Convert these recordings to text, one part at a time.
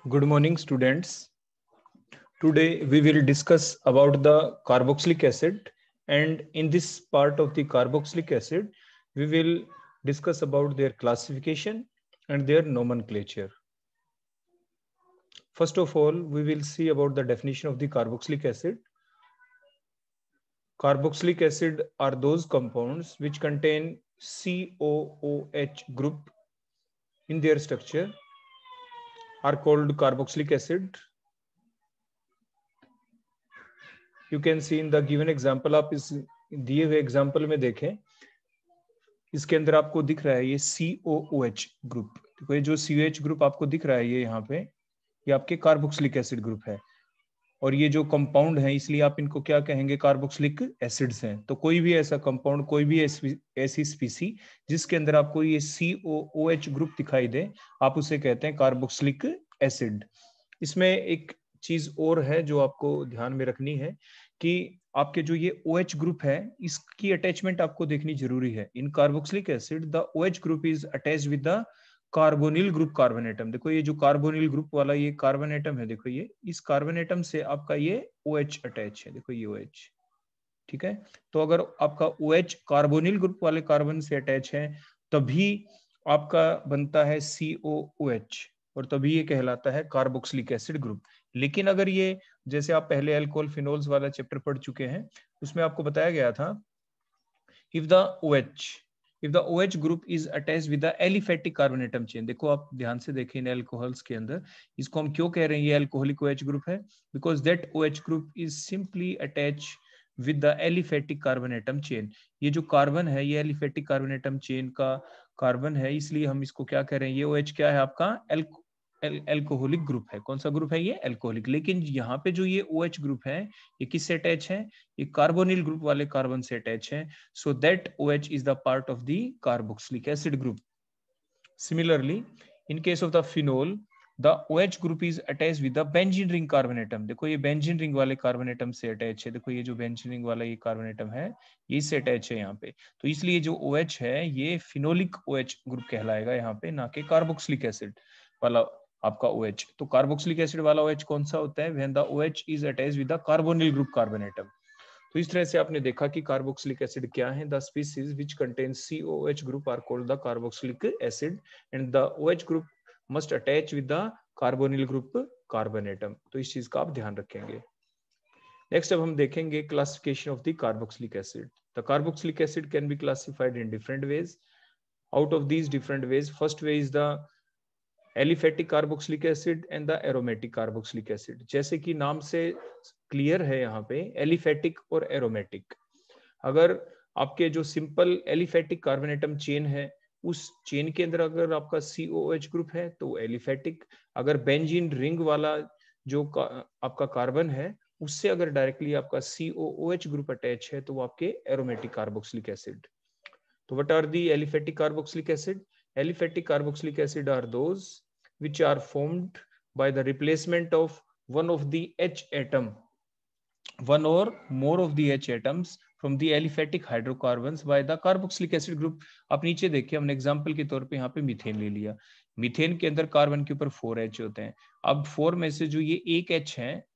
Good morning, students. Today we will discuss about the carboxylic acid, and in this part of the carboxylic acid, we will discuss about their classification and their nomenclature. First of all, we will see about the definition of the carboxylic acid. Carboxylic acid are those compounds which contain COOH group in their structure are called carboxylic acid. You can see in the given example, आप इस दिए हुए example में देखें, इसके अंदर आपको दिख रहा है ये COOH ग्रुप। देखो ये जो COH ग्रुप आपको दिख रहा है ये यहाँ पे, ये आपके कार्बोक्सिलिक एसिड ग्रुप है, और ये जो कंपाउंड है इसलिए आप इनको क्या कहेंगे, कार्बोक्सिलिक एसिड्स हैं। तो कोई भी ऐसा कंपाउंड, कोई भी ऐसी स्पीसी जिसके अंदर आपको ये COOH ग्रुप दिखाई दे, आप उसे कहते हैं कार्बोक्सिलिक एसिड। इसमें एक चीज और है जो आपको ध्यान में रखनी है कि आपके जो ये OH ग्रुप है इसकी अटैचमेंट आपको देखनी जरूरी है। In carboxylic acid the OH group is attached with the carbonyl group carbon atom. देखो ये जो कार्बोनिल ग्रुप वाला ये कार्बन एटम है, देखो ये इस कार्बन एटम से आपका ये OH अटैच है, देखो ये OH, ठीक है। तो अगर आपका OH कार्बोनिल ग्रुप वाले कार्बन से अटैच है तभी आपका बनता है COOH, और तभी ये कहलाता है कार्बोक्सिलिक एसिड ग्रुप। लेकिन अगर ये, जैसे आप पहले अल्कोहल फिनोल्स वाला चैप्टर पढ़ चुके हैं, उसमें आपको बताया गया था if the OH group is attached with the aliphatic carbon atom chain. देखो आप ध्यान से देखें इन अल्कोहल्स के अंदर, इसको हम क्यों कह रहे हैं ये अल्कोहलिक OH ग्रुप है, because that OH group is simply attach with the aliphatic carbon atom chain. ये जो कार्बन है ये एलिफेटिक कार्बन एटम चेन का कार्बन है, इसलिए हम इसको क्या कह रहे हैं, ये OH क्या है आपका एल्कोहलिक ग्रुप है। कौन सा ग्रुप है ये, एल्कोहलिक। लेकिन यहाँ पे जो ये OH ग्रुप है ये किससे अटैच है, ये कार्बोनिल ग्रुप वाले कार्बन से अटैच है। So that OH is the part of the carboxylic acid group. Similarly, in case of the phenol, the OH group is attached with the benzene ring carbon atom। देखो ये benzene ring वाले carbon atom से attach है। देखो ये जो benzene ring वाला ये कार्बन एटम है ये इससे अटैच है यहाँ पे। तो इसलिए जो OH है ये फिनोलिक OH ग्रुप कहलाएगा यहाँ पे, ना कि कार्बोक्सिलिक एसिड वाला आपका OH। तो कार्बोक्सिलिक एसिड वाला OH कौन सा होता है, when the OH is attached with the carbonyl group carbon atom. तो इस तरह से आपने देखा कि कार्बोक्सिलिक एसिड क्या है, the species which contain COOH group are called the carboxylic acid and the OH group must attach with the carbonyl group carbon atom. तो इस चीज का आप ध्यान रखेंगे। नेक्स्ट अब हम देखेंगे classification of the carboxylic acid. The carboxylic acid can be classified in different ways. Out of these different ways, first way is the aliphatic carboxylic acid and the aromatic carboxylic acid. जैसे कि नाम से clear है यहाँ पे, aliphatic और aromatic. अगर आपके जो simple aliphatic carbon atom chain है उस चेन के अंदर अगर आपका COOH ग्रुप है तो एलिफेटिक। अगर बेंजीन रिंग वाला जो आपका कार्बन है उससे अगर डायरेक्टली आपका COOH ग्रुप अटैच है तो वो आपके एरोमेटिक कार्बोक्सिलिक एसिड। तो what are the aliphatic carboxylic acid? Aliphatic carboxylic acid are those which are formed by the replacement of one of the H atom, one or more of the H atoms from the aliphatic hydrocarbons by the carboxylic acid group। आप नीचे देखिए, हमने example के तौर पे यहाँ पे methane ले लिया। मीथेन के अंदर कार्बन के ऊपर 4 H होते हैं। अब 4 में से जो ये एक H है,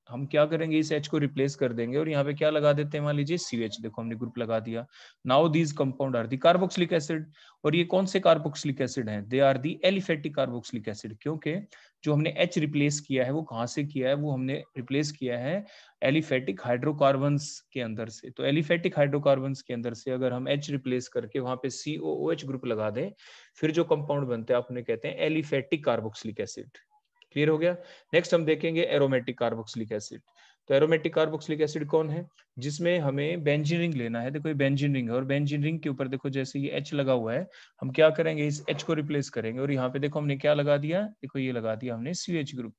हम क्या करेंगे, इस H को रिप्लेस कर देंगे और यहाँ पे क्या लगा देते हैं, मान लीजिए CH। देखो हमने ग्रुप लगा दिया। Now these compound are the carboxylic acid. और ये कौन से कार्बोक्सिलिक एसिड हैं, they are the aliphatic carboxylic acid. क्योंकि जो हमने H रिप्लेस किया है वो कहाँ से किया है, वो हमने रिप्लेस किया है एलिफेटिक हाइड्रोकार्बन्स के अंदर से। तो एलिफेटिक हाइड्रोकार्बन्स के अंदर से अगर हम H रिप्लेस करके वहां पे COOH ग्रुप लगा दें, फिर जो कंपाउंड बनते हैं आप उन्हें कहते हैं एलिफेटिक कार्बोक्सिलिक एसिड। क्लियर हो गया। नेक्स्ट हम देखेंगे एरोमेटिक कार्बोक्सिलिक एसिड। तो एरोमेटिक कार्बोक्सिलिक एसिड कौन है, जिसमें हमें बेंजीन रिंग लेना है। देखो ये बेंजीन रिंग है और बेंजीन रिंग के ऊपर देखो जैसे ये H लगा हुआ है, हम क्या करेंगे, इस H को रिप्लेस करेंगे और यहाँ पे देखो हमने क्या लगा दिया, देखो ये लगा दिया हमने CH ग्रुप,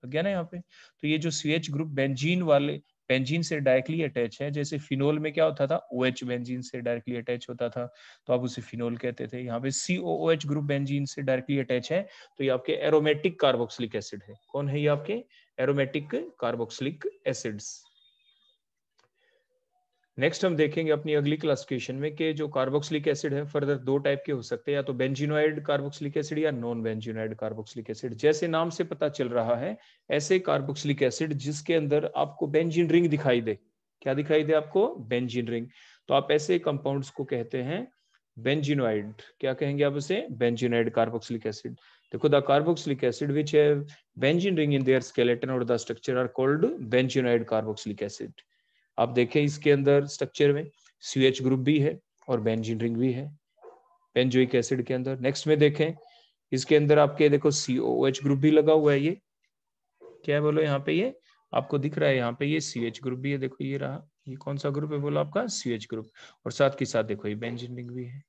लग गया ना यहाँ पे। तो ये जो CH ग्रुप बेंजीन से डायरेक्टली अटैच है। जैसे फिनोल में क्या होता था, OH बेंजीन से डायरेक्टली अटैच होता था तो आप उसे फिनोल कहते थे। यहाँ पे COOH ग्रुप बेंजीन से डायरेक्टली अटैच है तो ये आपके एरोमेटिक कार्बोक्सिलिक एसिड है। कौन है ये आपके एरोमेटिक कार्बोक्सिलिक एसिड्स। नेक्स्ट हम देखेंगे अपनी अगली क्लासिफिकेशन में कि जो कार्बोक्सिलिक एसिड है फर्दर दो टाइप के हो सकते हैं, या तो बेंजीनोइड कार्बोक्सिलिक एसिड या नॉन बेंजीनोइड कार्बोक्सिलिक एसिड। जैसे नाम से पता चल रहा है ऐसे कार्बोक्सिलिक एसिड जिसके अंदर आपको बेंजीन रिंग दिखाई दे। क्या दिखाई दे आपको? Benzene ring. तो आप ऐसे कंपाउंड्स को कहते हैं बेंजीनोइड। क्या कहेंगे आप उसे? Benzenoid carboxylic acid. देखो the carboxylic acid which have benzene ring in their skeleton और the structure are called benzenoid carboxylic acid. आप देखें इसके अंदर स्ट्रक्चर में CH ग्रुप भी है और बेंजीन रिंग भी है बेंजोइक एसिड के अंदर। नेक्स्ट में देखें इसके अंदर आपके देखो COOH ग्रुप भी लगा हुआ है। ये क्या है बोलो यहाँ पे? ये आपको दिख रहा है यहाँ पे ये CH ग्रुप भी है। देखो ये रहा, ये कौन सा ग्रुप है बोलो? आपका CH ग्रुप। और साथ के साथ देखो ये बेंजीन रिंग भी है।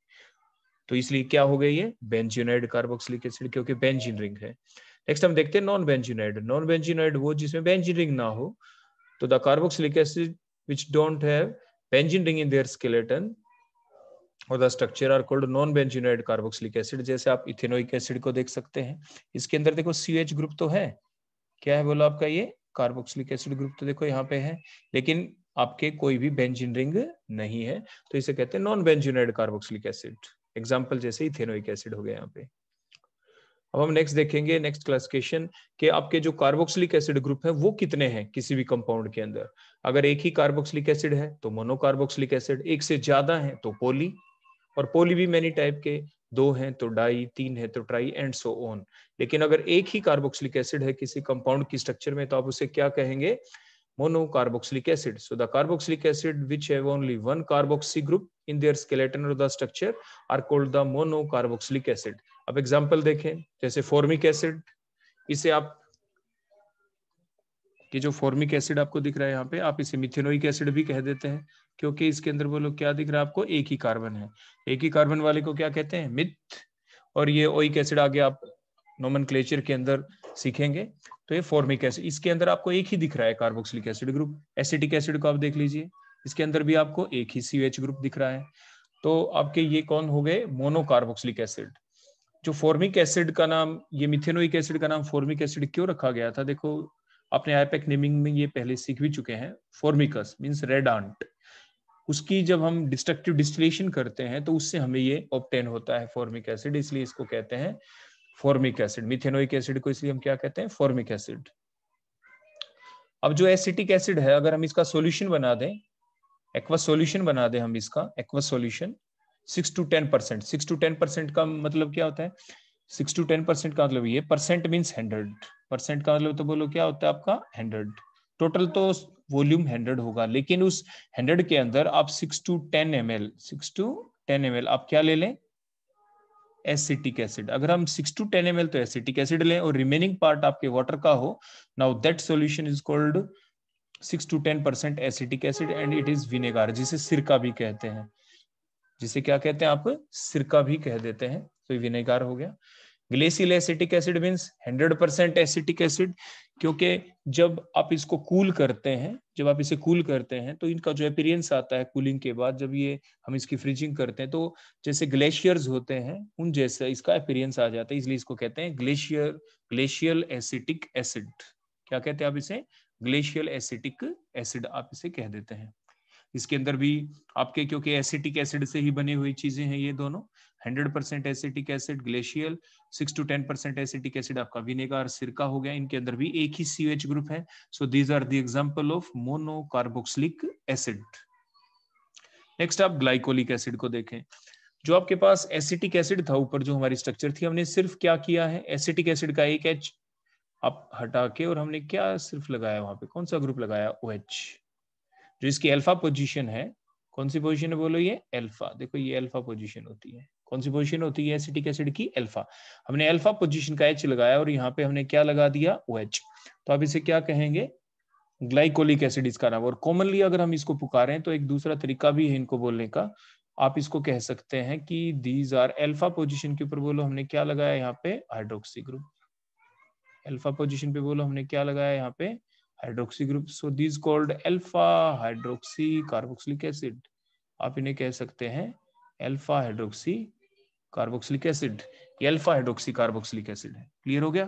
तो इसलिए क्या हो गई ये? बेंजीनोइड कार्बोक्सिलिक एसिड, क्योंकि बेंजीन रिंग है। नेक्स्ट हम देखते हैं नॉन बेंजीनोइड। नॉन बेंजीनोइड वो जिसमें बेंजीन रिंग ना हो। तो the carboxylic acid which don't have benzene ring in their skeleton और the structure are called non-benzenoid carboxylic acid। जैसे आप इथेनोइक एसिड को देख सकते हैं, इसके अंदर देखो CH ग्रुप तो है। क्या है बोलो आपका? ये कार्बोक्सिलिक एसिड ग्रुप तो देखो यहाँ पे है, लेकिन आपके कोई भी बेंजीन रिंग नहीं है, तो इसे कहते हैं non benzenoid carboxylic acid. Example जैसे इथेनोइक एसिड हो गया यहाँ पे। अब हम नेक्स्ट देखेंगे, नेक्स्ट क्लासिफिकेशन के आपके जो कार्बोक्सिलिक एसिड ग्रुप है वो कितने हैं किसी भी कंपाउंड के अंदर। अगर एक ही कार्बोक्सिलिक एसिड है तो मोनोकार्बोक्सिलिक एसिड, एक से ज्यादा है तो पोली, और पोली भी मैनी टाइप के, दो हैं तो डाई, तीन है तो ट्राई एंड सो ऑन। लेकिन अगर एक ही कार्बोक्सिलिक एसिड है किसी कंपाउंड की स्ट्रक्चर में तो आप उसे क्या कहेंगे? monocarboxylic acid. So the carboxylic acid which have only one carboxy group in their skeleton or the structure are called the monocarboxylic acid. अब एग्जांपल देखें, जैसे फॉर्मिक एसिड, इसे आप कि जो फॉर्मिक एसिड आपको दिख रहा है यहाँ पे, आप इसे मिथेनोइक एसिड भी कह देते हैं, क्योंकि इसके अंदर बोलो क्या दिख रहा है आपको? एक ही कार्बन है। एक ही कार्बन वाले को क्या कहते हैं? मिथ। और ये ओइक एसिड आगे आप नोमेनक्लेचर के अंदर सीखेंगे। तो ये फॉर्मिक एसिड, इसके अंदर आपको एक ही दिख रहा है carboxylic acid group. Acetic acid को आप देख लीजिए, इसके अंदर भी आपको एक ही CH ग्रुप दिख रहा है। तो आपके ये कौन हो गए? Monocarboxylic acid. जो फॉर्मिक एसिड का नाम, ये मिथेनोइक एसिड का नाम फॉर्मिक एसिड क्यों रखा गया था? देखो अपने आईपैक नेमिंग में ये पहले सीख भी चुके हैं। फॉर्मिकस मींस रेड आंट, उसकी जब हम डिस्ट्रक्टिव डिस्टिलेशन करते हैं तो उससे हमें ये ऑब्टेन होता है फॉर्मिक एसिड, इसलिए इसको कहते हैं फॉर्मिक एसिड। मिथेनोइक एसिड को इसलिए हम क्या कहते हैं? Formic acid. अब जो एसिटिक एसिड है, अगर हम इसका सॉल्यूशन बना दें, एक्वस सॉल्यूशन बना दें हम इसका, एक्वस सॉल्यूशन 6 to 10%। 6 to 10% का मतलब क्या होता है? 6 to 10% का मतलब ये परसेंट मीन्स 100%। का मतलब तो बोलो क्या होता है आपका? 100। टोटल तो वॉल्यूम 100 होगा, लेकिन उस 100 के अंदर आप 6 to 10 ml, 6 to 10 ml आप क्या ले लें? Acetic acid. अगर हम 6 to 10 ml तो एसिटिक एसिड लें और रिमेनिंग पार्ट आपके वाटर का हो, now that solution is called 6 to 10% acetic acid and it is vinegar, जिसे सिरका भी कहते हैं। जिसे क्या कहते हैं आप? सिरका भी कह देते हैं। तो विनेगर हो गया। Glacial acetic acid means 100% acetic acid, क्योंकि जब आप इसको कूल करते हैं, जब आप इसे कूल करते हैं तो इनका जो अपीयरेंस आता है कूलिंग के बाद, जब ये हम इसकी फ्रीजिंग करते हैं तो जैसे ग्लेशियर्स होते हैं उन जैसा इसका अपीयरेंस आ जाता है, इसलिए इसको कहते हैं ग्लेशियल एसिटिक एसिड। क्या कहते हैं आप इसे? ग्लेशियल एसिटिक एसिड आप इसे कह देते हैं। इसके अंदर भी आपके, क्योंकि एसिटिक एसिड से ही बनी हुई चीजें हैं ये दोनों, 100% acetic acid glacial, 6 to 10% acetic acid आपका विनेगर, सिरका हो गया। इनके अंदर भी एक ही CH ग्रुप है। So these are the example of monocarboxylic acid. Next आप ग्लाइकोलिक एसिड को देखें। जो आपके पास एसिटिक एसिड था ऊपर, जो हमारी स्ट्रक्चर थी, हमने सिर्फ क्या किया है? एसिटिक एसिड का एक H आप हटा के, और हमने क्या सिर्फ लगाया वहां पे? कौन सा ग्रुप लगाया? OH। जो इसकी अल्फा पोजीशन है, कौन सी पोजीशन है बोलो? ये अल्फा। देखो ये अल्फा पोजीशन होती है। कौन सी पोजीशन होती है एसिटिक एसिड की? अल्फा। हमने अल्फा पोजीशन का H लगाया और यहाँ पे हमने क्या लगा दिया? OH। तो आप इसे क्या कहेंगे? ग्लाइकोलिक एसिड इसका नाम। और कॉमनली अगर हम इसको पुकारें तो एक दूसरा तरीका भी है इनको बोलने का। आप इसको कह सकते हैं कि दीज आर अल्फा पोजीशन के ऊपर बोलो हमने क्या लगाया यहाँ पे? Hydroxy group. अल्फा पोजीशन पे बोलो हमने क्या लगाया यहाँ पे? Hydroxy group. So this called alpha hydroxy carboxylic acid. आप इन्हें कह सकते हैं अल्फा हाइड्रोक्सी कार्बोक्सिलिक एसिड। ये अल्फा हाइड्रोक्सी कार्बोक्सिलिक एसिड है। क्लियर हो गया?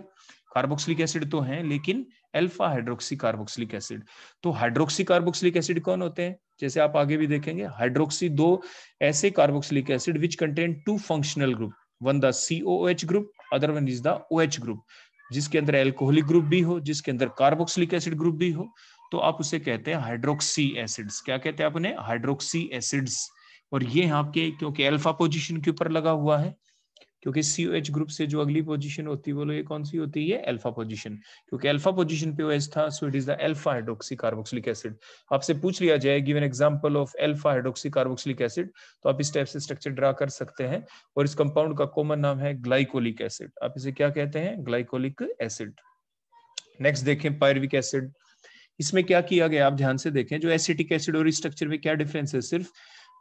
कार्बोक्सिलिक एसिड तो है, लेकिन अल्फा हाइड्रोक्सी कार्बोक्सिलिक एसिड। तो हाइड्रोक्सी कार्बोक्सिलिक एसिड कौन होते हैं, जैसे आप आगे भी देखेंगे, हाइड्रोक्सी दो ऐसे carboxylic acid which contain two functional group, one the COOH group, other one is the OH group, जिसके अंदर एल्कोहलिक ग्रुप भी हो, जिसके अंदर कार्बोक्सिलिक एसिड ग्रुप भी हो, तो आप उसे कहते हैं हाइड्रोक्सी एसिड्स। क्या कहते हैं आप उन्हें, हाइड्रोक्सी एसिड्स। और ये यहाँ के क्योंकि अल्फा पोजीशन के ऊपर लगा हुआ है, क्योंकि COH ग्रुप से जो अगली पोजीशन होती है बोलो ये कौन सी होती है, अल्फा पोजीशन, क्योंकि अल्फा पोजीशन पे OH था, सो it is the alpha hydroxy carboxylic acid. आपसे पूछ लिया जाए give an example of alpha hydroxy carboxylic acid, तो आप इस टाइप से स्ट्रक्चर ड्रा कर सकते हैं। और इस कंपाउंड का कॉमन नाम है ग्लाइकोलिक एसिड। आप इसे क्या कहते हैं, ग्लाइकोलिक एसिड। नेक्स्ट देखें पायरुविक एसिड। इसमें क्या किया गया, आप ध्यान से देखें, जो एसिटिक एसिड और स्ट्रक्चर में क्या डिफरेंस है, सिर्फ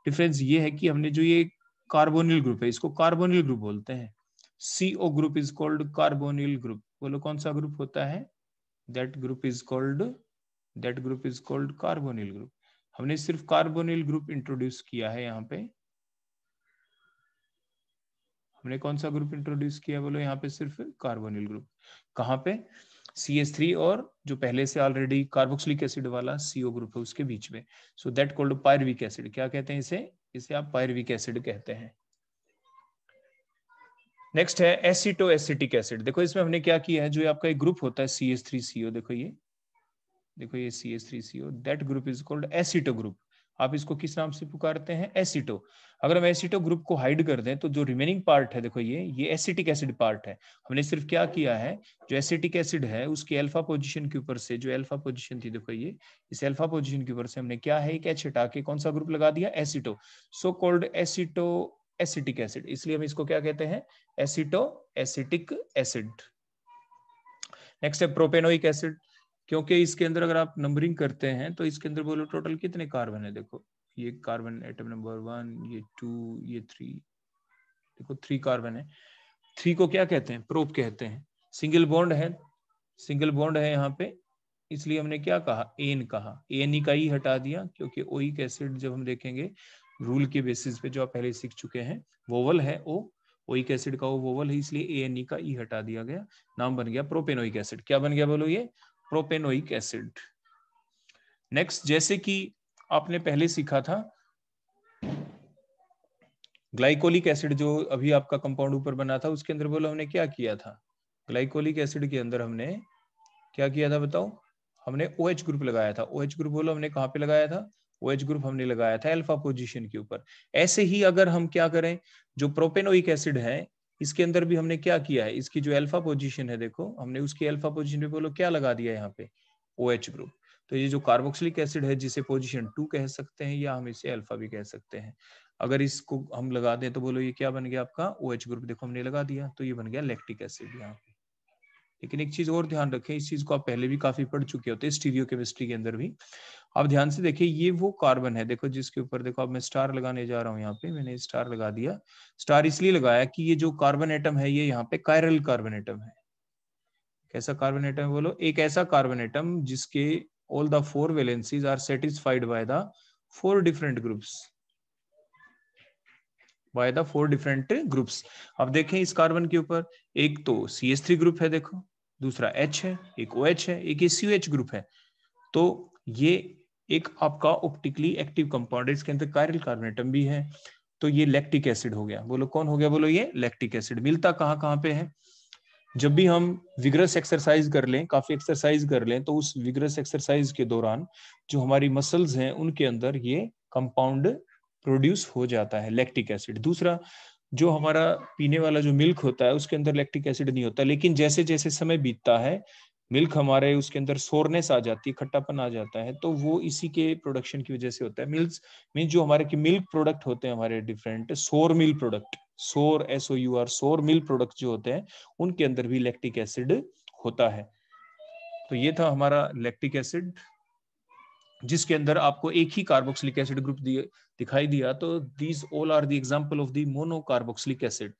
डिफरेंस ये है कि हमने जो ये कार्बोनिल ग्रुप है इसको कार्बोनिल ग्रुप बोलते हैं। CO group is called carbonyl group. बोलो कौन सा ग्रुप होता है, that group is called carbonyl group. हमने सिर्फ कार्बोनिल ग्रुप इंट्रोड्यूस किया है यहाँ पे। हमने कौन सा ग्रुप इंट्रोड्यूस किया, बोलो यहाँ पे सिर्फ कार्बोनिल ग्रुप। कहाँ पे, CH3 और जो पहले से ऑलरेडी कार्बोक्सिलिक एसिड वाला CO ग्रुप है उसके बीच में। So that called pyruvic acid. क्या कहते हैं इसे आप पायरुविक एसिड कहते हैं। नेक्स्ट है एसिटो एसिटिक एसिड। देखो इसमें हमने क्या किया है, जो आपका एक ग्रुप होता है CH3CO, देखो ये CH3CO, that group is called एसिटो group. आप इसको किस नाम से पुकारते हैं, एसिटो। अगर हम एसिटो ग्रुप को हाइड कर दें तो जो रिमेनिंग पार्ट है, देखो ये एसिटिक एसिड पार्ट है। हमने सिर्फ क्या किया है, जो एसिटिक एसिड है उसकी अल्फा पोजीशन के ऊपर से, जो अल्फा पोजीशन थी, देखो ये इस अल्फा पोजीशन के ऊपर से हमने क्या है, एक H हटा के कौन सा ग्रुप लगा दिया, एसिटो। So called एसिटो acetic acid. इसलिए हम इसको क्या कहते हैं, एसिटो एसिटिक एसिड। नेक्स्ट है प्रोपेनोइक एसिड। क्योंकि इसके अंदर अगर आप नंबरिंग करते हैं तो इसके अंदर बोलो टोटल कितने कार्बन है, देखो ये कार्बन एटम नंबर 1, ये 2, ये 3, देखो 3 कार्बन है। 3 को क्या कहते हैं, प्रोप कहते हैं। सिंगल बॉन्ड है यहाँ पे, इसलिए हमने क्या कहा, एन कहा। एन का ई हटा दिया, क्योंकि ओइक एसिड जब हम देखेंगे रूल के बेसिस पे जो आप पहले सीख चुके हैं, वोवल है ओ, ओइक एसिड का वो वोवल है, इसलिए एन का ई हटा दिया गया, नाम बन गया प्रोपेनोइक एसिड। क्या बन गया, बोलो ये प्रोपेनोइक एसिड। नेक्स्ट, जैसे कि आपने पहले सीखा था ग्लाइकोलिक एसिड, जो अभी आपका कंपाउंड ऊपर बना था, उसके अंदर बोलो हमने क्या किया था, ग्लाइकोलिक एसिड के अंदर हमने क्या किया था बताओ, हमने OH ग्रुप लगाया था। OH ग्रुप बोलो हमने कहाँ पे लगाया था, OH ग्रुप हमने लगाया था अल्फा पोजीशन के ऊपर। ऐसे ही अगर हम क्या करें, जो प्रोपेनोइक एसिड है इसके अंदर भी हमने क्या किया है, इसकी जो अल्फा पोजीशन है देखो, हमने उसकी अल्फा पोजीशन पे बोलो क्या लगा दिया यहाँ पे, OH ग्रुप। तो ये जो कार्बोक्सिलिक एसिड है जिसे पोजीशन 2 कह सकते हैं, या हम इसे अल्फा भी कह सकते हैं। अगर इसको हम लगा दें तो बोलो ये क्या बन गया आपका, OH ग्रुप। देखो हमने लगा दिया तो ये बन गया लैक्टिक एसिड यहाँ पे। लेकिन एक चीज और ध्यान रखें, इस चीज को आप पहले भी काफी पढ़ चुके होते हैं स्टीरियोकेमिस्ट्री के अंदर भी। आप ध्यान से देखिए, ये वो कार्बन है देखो जिसके ऊपर देखो, अब मैं स्टार लगाने जा रहा हूँ, यहाँ पे मैंने स्टार लगा दिया। स्टार इसलिए लगाया कि ये जो कार्बन एटम है ये यहाँ पे कायरल कार्बन एटम है। कैसा कार्बन एटम, बोलो एक ऐसा कार्बन एटम जिसके all the 4 valencies are satisfied by the 4 different groups, by the 4 different groups. अब देखें इस कार्बन के ऊपर एक तो CH3 ग्रुप है देखो, दूसरा H है, एक OH है, एक COH ग्रुप है। तो ये एक आपका ऑप्टिकली एक्टिव कंपाउंड है, इसके अंदर कायरल कार्बन एटम भी है। तो ये लैक्टिक एसिड हो गया। बोलो कौन हो गया, बोलो ये लैक्टिक एसिड। मिलता कहाँ कहाँ पे है, जब भी हम विग्रस एक्सरसाइज कर लें, काफी एक्सरसाइज कर लें, तो उस विग्रस एक्सरसाइज के दौरान जो हमारी मसल्स हैं उनके अंदर ये कंपाउंड प्रोड्यूस हो जाता है, लैक्टिक एसिड। दूसरा, जो हमारा पीने वाला जो मिल्क होता है उसके अंदर लैक्टिक एसिड नहीं होता, लेकिन जैसे जैसे समय बीतता है मिल्क हमारे उसके अंदर सोरनेस आ जाती है, खट्टापन आ जाता है, तो वो इसी के प्रोडक्शन की वजह से होता है। मिल्क मीन जो हमारे की मिल्क प्रोडक्ट होते हैं हमारे डिफरेंट, सोर मिल्क प्रोडक्ट, सोर SOUR, सोर मिल्क प्रोडक्ट जो होते हैं उनके अंदर भी लैक्टिक एसिड होता है। तो ये था हमारा लैक्टिक एसिड, जिसके अंदर आपको एक ही कार्बोक्सिलिक एसिड ग्रुप दिखाई दिया। तो these all are the example of the monocarboxylic acid.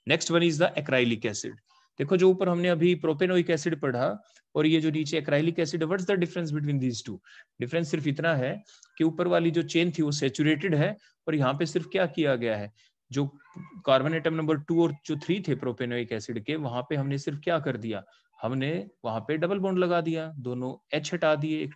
Next one is the acrylic acid. देखो जो ऊपर हमने अभी प्रोपेनोइक एसिड पढ़ा और ये जो नीचे एक्राइलिक एसिड है, what's the difference between these two. Difference सिर्फ इतना है कि ऊपर वाली जो चेन थी वो सैचुरेटेड है, और यहाँ पे सिर्फ क्या किया गया है, जो कार्बन एटम नंबर 2 और जो 3 थे प्रोपेनोइक एसिड के, वहां पे हमने सिर्फ क्या कर दिया, हमने वहां पे डबल बॉन्ड लगा दिया, दोनों H हटा दिए,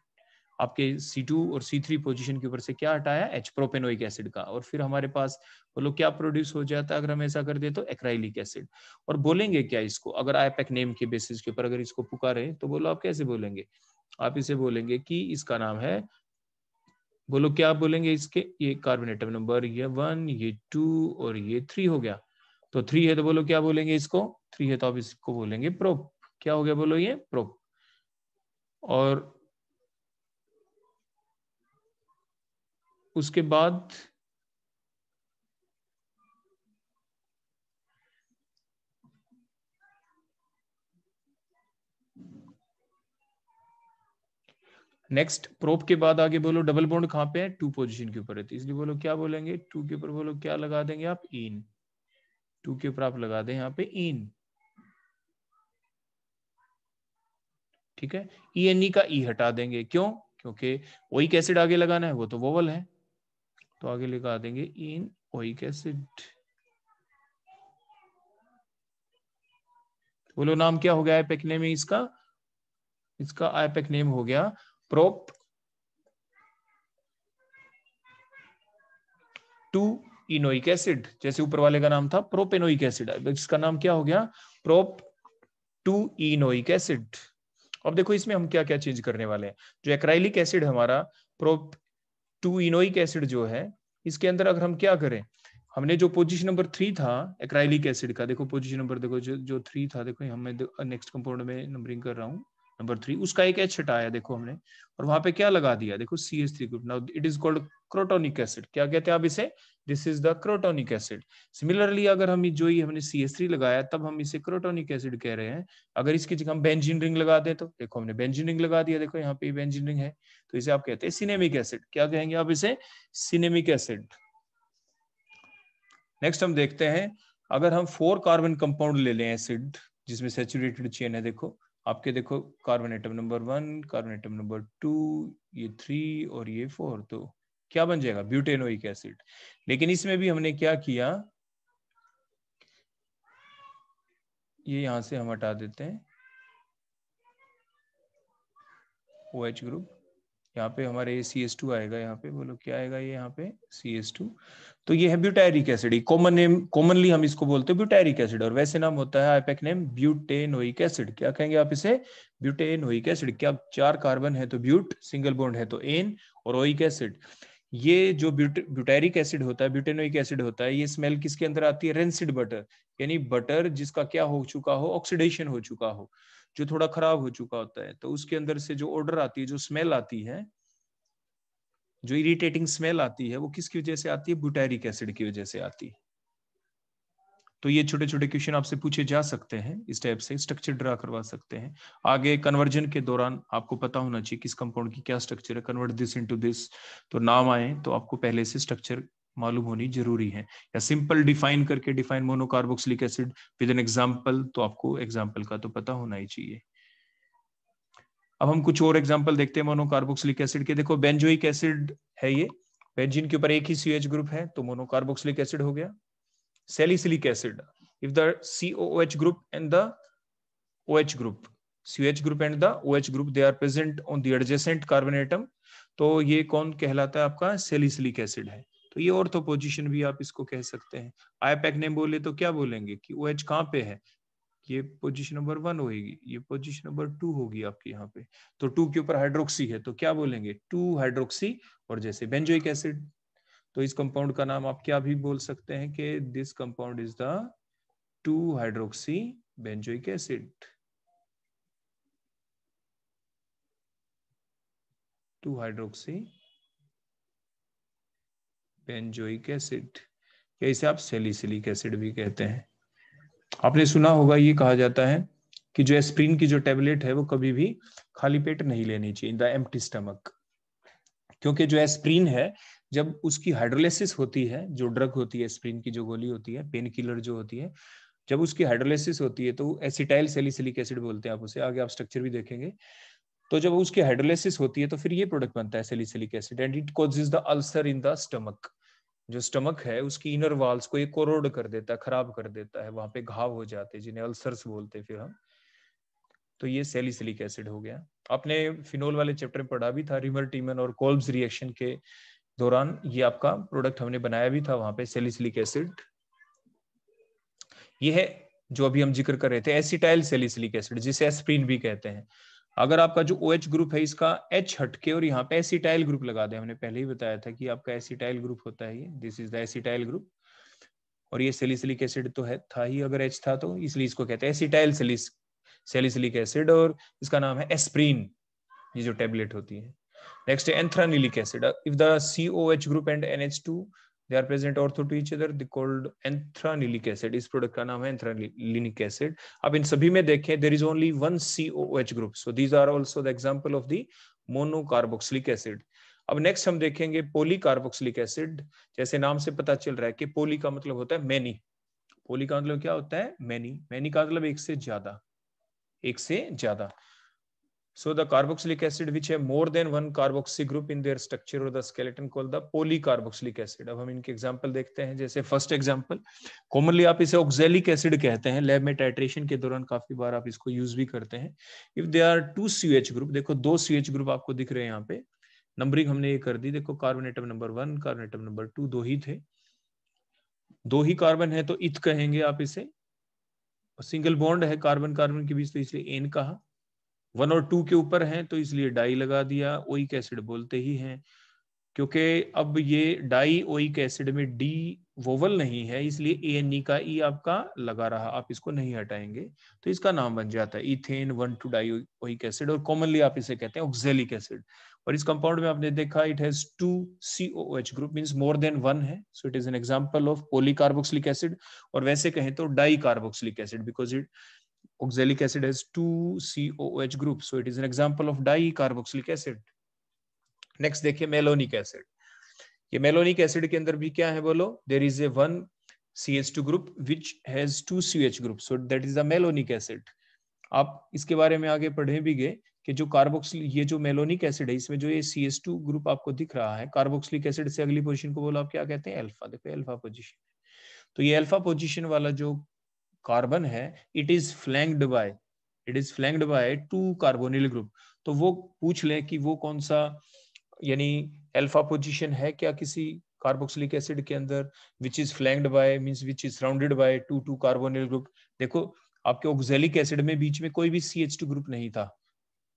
आपके C2 और C3 पोजीशन के ऊपर से क्या हटाया, H, प्रोपेनोइक एसिड का, और फिर हमारे पास बोलो क्या प्रोड्यूस हो जाता है अगर हम ऐसा कर दे तो एक्राइलिक एसिड। और बोलेंगे क्या इसको, अगर आईपैक नेम के बेसिस के ऊपर अगर इसको पुकारे तो बोलो आप कैसे बोलेंगे, आप इसे बोलेंगे कि इसका नाम है, बोलो क्या बोलेंगे इसके, ये कार्बन एटम नंबर ये 1, ये 2 और ये 3 हो गया। तो 3 है तो बोलो क्या बोलेंगे इसको, 3 है तो आप इसको बोलेंगे प्रोप। क्या हो गया बोलो, ये प्रोप। और उसके बाद नेक्स्ट प्रोप के बाद आगे बोलो डबल बॉन्ड कहां पे है, 2 पोजीशन के ऊपर है, तो इसलिए बोलो क्या बोलेंगे, 2 के ऊपर बोलो क्या लगा देंगे आप, इन। 2 के ऊपर आप लगा दें यहाँ पे इन, ठीक है। ENE का ई हटा देंगे, क्यों, क्योंकि ओइक एसिड आगे लगाना है, वो तो वोवल है, तो आगे लगा देंगे इन ओइक एसिड। बोलो नाम क्या हो गया आईपैक नेम इसका, इसका आईपैक नेम हो गया प्रोप 2 इनोइक एसिड, जैसे ऊपर वाले का नाम था प्रोपेनोइक एसिड, इसका नाम क्या हो गया, प्रोप 2 इनोइक एसिड। अब देखो इसमें हम क्या क्या चेंज करने वाले हैं, जो एक्राइलिक एसिड हमारा प्रोप 2 इनोइक एसिड जो है, इसके अंदर अगर हम क्या करें, हमने जो पोजीशन नंबर 3 था एक्राइलिक एसिड का, देखो पोजीशन नंबर देखो जो 3 था, देखो हमें नेक्स्ट कंपाउंड में नंबरिंग कर रहा हूँ, नंबर 3, उसका एक H हटाया देखो हमने, और वहां पे क्या लगा दिया, देखो CH3 group. Now it is called crotonic acid, क्या कहते हैं आप इसे, this is the crotonic acid. Similarly अगर हम जो ही हमने CH3 लगाया तब हम इसे क्रोटोनिक एसिड कह रहे हैं। अगर इसकी जगह हम बेंजीन रिंग लगा दें तो देखो हमने बेंजीन रिंग लगा दिया, देखो यहाँ पे बेंजीन रिंग है, तो इसे आप कहते हैं सिनेमिक एसिड। क्या कहेंगे आप इसे, सिनेमिक एसिड। नेक्स्ट हम देखते हैं, अगर हम 4 कार्बन कंपाउंड ले लें एसिड जिसमें सैचुरेटेड चेन है, देखो आपके, देखो carbon atom number 1, carbon atom number 2, ये 3 और ये 4, तो क्या बन जाएगा, ब्यूटेनोइक एसिड। लेकिन इसमें भी हमने क्या किया, ये यहां से हम हटा देते हैं OH ग्रुप, यहाँ पे हमारे CH2 आएगा, यहाँ पे बोलो क्या आएगा, ये यहाँ पे CH2, तो ये है butyric acid. Common name, commonly हम इसको बोलते हैं ब्यूटायरिक एसिड, और वैसे नाम होता है आईपैक नेम ब्यूटेनोइक एसिड। क्या कहेंगे आप इसे, ब्यूटेनोइक एसिड। क्या 4 कार्बन है तो ब्यूट, सिंगल बॉन्ड है तो एन, और ओइक एसिड। ये जो ब्यूटायरिक एसिड होता है, ब्यूटेनोइक एसिड होता है, ये स्मेल किसके अंदर आती है, रेंसिड बटर, यानी बटर जिसका क्या हो चुका हो, ऑक्सीडेशन हो चुका हो, जो थोड़ा खराब हो चुका होता है, तो उसके अंदर से जो ऑर्डर आती है, जो स्मेल आती है, जो इरिटेटिंग स्मेल आती है, वो किसकी वजह से आती है, ब्यूटायरिक एसिड की वजह से आती है। तो ये छोटे छोटे क्वेश्चन आपसे पूछे जा सकते हैं, इस टाइप से स्ट्रक्चर ड्रा करवा सकते हैं। आगे कन्वर्जन के दौरान आपको पता होना चाहिए किस कंपाउंड की क्या स्ट्रक्चर है, कन्वर्ट दिस इनटू दिस, तो नाम आए तो आपको पहले से स्ट्रक्चर मालूम होनी जरूरी है। या सिंपल डिफाइन करके, define monocarboxylic acid with an example, तो आपको एग्जांपल का तो पता होना ही चाहिए। अब हम कुछ और एग्जांपल देखते हैं मोनोकार्बोक्सिलिक एसिड के। देखो बेंजोइक एसिड है ये, बेंजीन के ऊपर एक ही CH ग्रुप है तो मोनोकार्बोक्सिलिक एसिड हो गया। Salicylic acid, if the COOH group and the OH group, COH group and the OH group, they are present on the adjacent carbon atom, तो ये कौन कहलाता है आपका, सैलिसिलिक एसिड है। तो ये ऑर्थो पोजीशन भी आप इसको कह सकते हैं। आईपैक नेम बोले तो क्या बोलेंगे कि OH कहाँ पे है, ये पोजीशन नंबर 1 होगी, ये पोजीशन नंबर 2 होगी आपकी यहाँ पे, तो 2 के ऊपर हाइड्रोक्सी है तो क्या बोलेंगे, 2 हाइड्रोक्सी। और जैसे बेंजोइक एसिड, तो इस कंपाउंड का नाम आप क्या भी बोल सकते हैं कि this compound is the 2 hydroxy benzoic acid, 2 hydroxy benzoic acid, या इसे आप सैलिसिलिक एसिड भी कहते हैं। आपने सुना होगा, ये कहा जाता है कि जो एस्प्रिन की जो टेबलेट है वो कभी भी खाली पेट नहीं लेनी चाहिए, इन द एम्प्टी स्टमक, क्योंकि जो एस्प्रिन है जब उसकी हाइड्रोलिसिस होती है, जो ड्रग होती है एस्प्रिन की जो गोली होती है, पेन किलर जो होती है, जब उसकी हाइड्रोलिसिस होती है तो एसिटाइल सैलिसिलिक एसिड बोलते हैं आप उसे, आगे आप स्ट्रक्चर भी देखेंगे। तो जब उसकी हाइड्रोलिसिस होती है तो फिर ये प्रोडक्ट बनता है salicylic acid, and it causes the ulcer in the stomach. जो स्टमक है उसकी इनर वॉल्स को ये कोरोड कर देता है, खराब कर देता है, वहां पे घाव हो जाते हैं जिन्हें अल्सर्स बोलते हैं फिर हम। तो ये सैलिसिलिक एसिड हो गया। आपने फिनोल वाले चैप्टर में पढ़ा भी था, रिमर टीमन और कोल्ब्स रिएक्शन के दौरान ये आपका प्रोडक्ट हमने बनाया भी था वहां पे, सैलिसिलिक एसिड। ये है जो अभी हम जिक्र कर रहे थे, एसिटाइल सैलिसिलिक एसिड, जिसे एस्प्रिन भी कहते हैं। अगर आपका जो OH ग्रुप है इसका H हटके और यहाँ पे एसिटाइल ग्रुप लगा दे, हमने पहले ही बताया था कि आपका एसिटाइल ग्रुप होता है ये, this is the acetyl group, और ये सैलिसिलिक एसिड तो है था ही अगर H था तो, इसलिए इसको कहते हैं एसिटाइल सैलिसिलिक एसिड, और इसका नाम है एस्प्रिन, ये जो टेबलेट होती है। नेक्स्ट है anthranilic acid. If the COH group and NH2 they are present ortho to each other, they called anthranilic acid. इस प्रोडक्ट का नाम है एंथ्रानिलिक एसिड। अब इन सभी में देखें there is only one COH group, so these are also the example of the monocarboxylic acid। अब next हम देखेंगे पॉलीकार्बोक्सिलिक एसिड। जैसे नाम से पता चल रहा है कि पोली का मतलब होता है मैनी, पोली का मतलब क्या होता है मैनी, मैनी का मतलब एक से ज्यादा, एक से ज्यादा। So the carboxylic acid which have more than one carboxy group in their structure or the skeleton called the polycarboxylic acid। अब हम इनके एग्जांपल देखते हैं। जैसे फर्स्ट एग्जांपल, कॉमनली आप इसे ऑक्सैलिक एसिड कहते हैं, लैब में टाइट्रेशन के दौरान काफी बार आप इसको यूज भी करते हैं। If they are 2 CH group, देखो 2 CH ग्रुप आपको दिख रहे हैं यहाँ पे, नंबरिंग हमने ये कर दी, देखो carbon atom number 1, carbon atom number 2, दो ही थे, दो ही कार्बन है तो इथ कहेंगे आप इसे, सिंगल बॉन्ड है कार्बन कार्बन के बीच तो इसलिए एन कहा, 1 और 2 के ऊपर हैं तो इसलिए डाई लगा दिया, ओइक एसिड बोलते ही हैं। क्योंकि अब ये डाई ओइक एसिड में डी वोवल नहीं है, इसलिए ANE का ई आपका लगा रहा, आप इसको नहीं हटाएंगे तो इसका नाम बन जाता है इथेन 1,2 डाई ओइक एसिड, और कॉमनली आप इसे कहते हैं ऑक्सैलिक एसिड। और इस कंपाउंड में आपने देखा it has 2 COH group, means more than 1 है, so it is an example of polycarboxylic acid. और वैसे कहें तो dicarboxylic acid, because it oxalic acid has 2 COH groups, so it is an example of dicarboxylic acid। Next देखिए malonic acid. ये malonic acid के अंदर भी क्या है बोलो, there is a 1 CH2 group which has 2 CH group, so that is the melonic acid। आप इसके बारे में आगे पढ़े भी गए कि जो कार्बोक्सिल, ये जो मेलोनिक एसिड है इसमें जो ये CH2 ग्रुप आपको दिख रहा है, कार्बोक्सिलिक एसिड से अगली पोजीशन को बोलो आप क्या कहते हैं, अल्फा। देखो अल्फा पोजीशन, तो ये अल्फा पोजीशन वाला जो कार्बन है it is flanked by 2 carbonyl group. तो वो पूछ लें कि वो कौन सा, यानी अल्फा पोजीशन है क्या किसी कार्बोक्सिलिक एसिड के अंदर, which is flanked by means which is surrounded by 2 carbonyl group. देखो आपके ऑक्सैलिक एसिड में बीच में कोई भी CH2 ग्रुप नहीं था,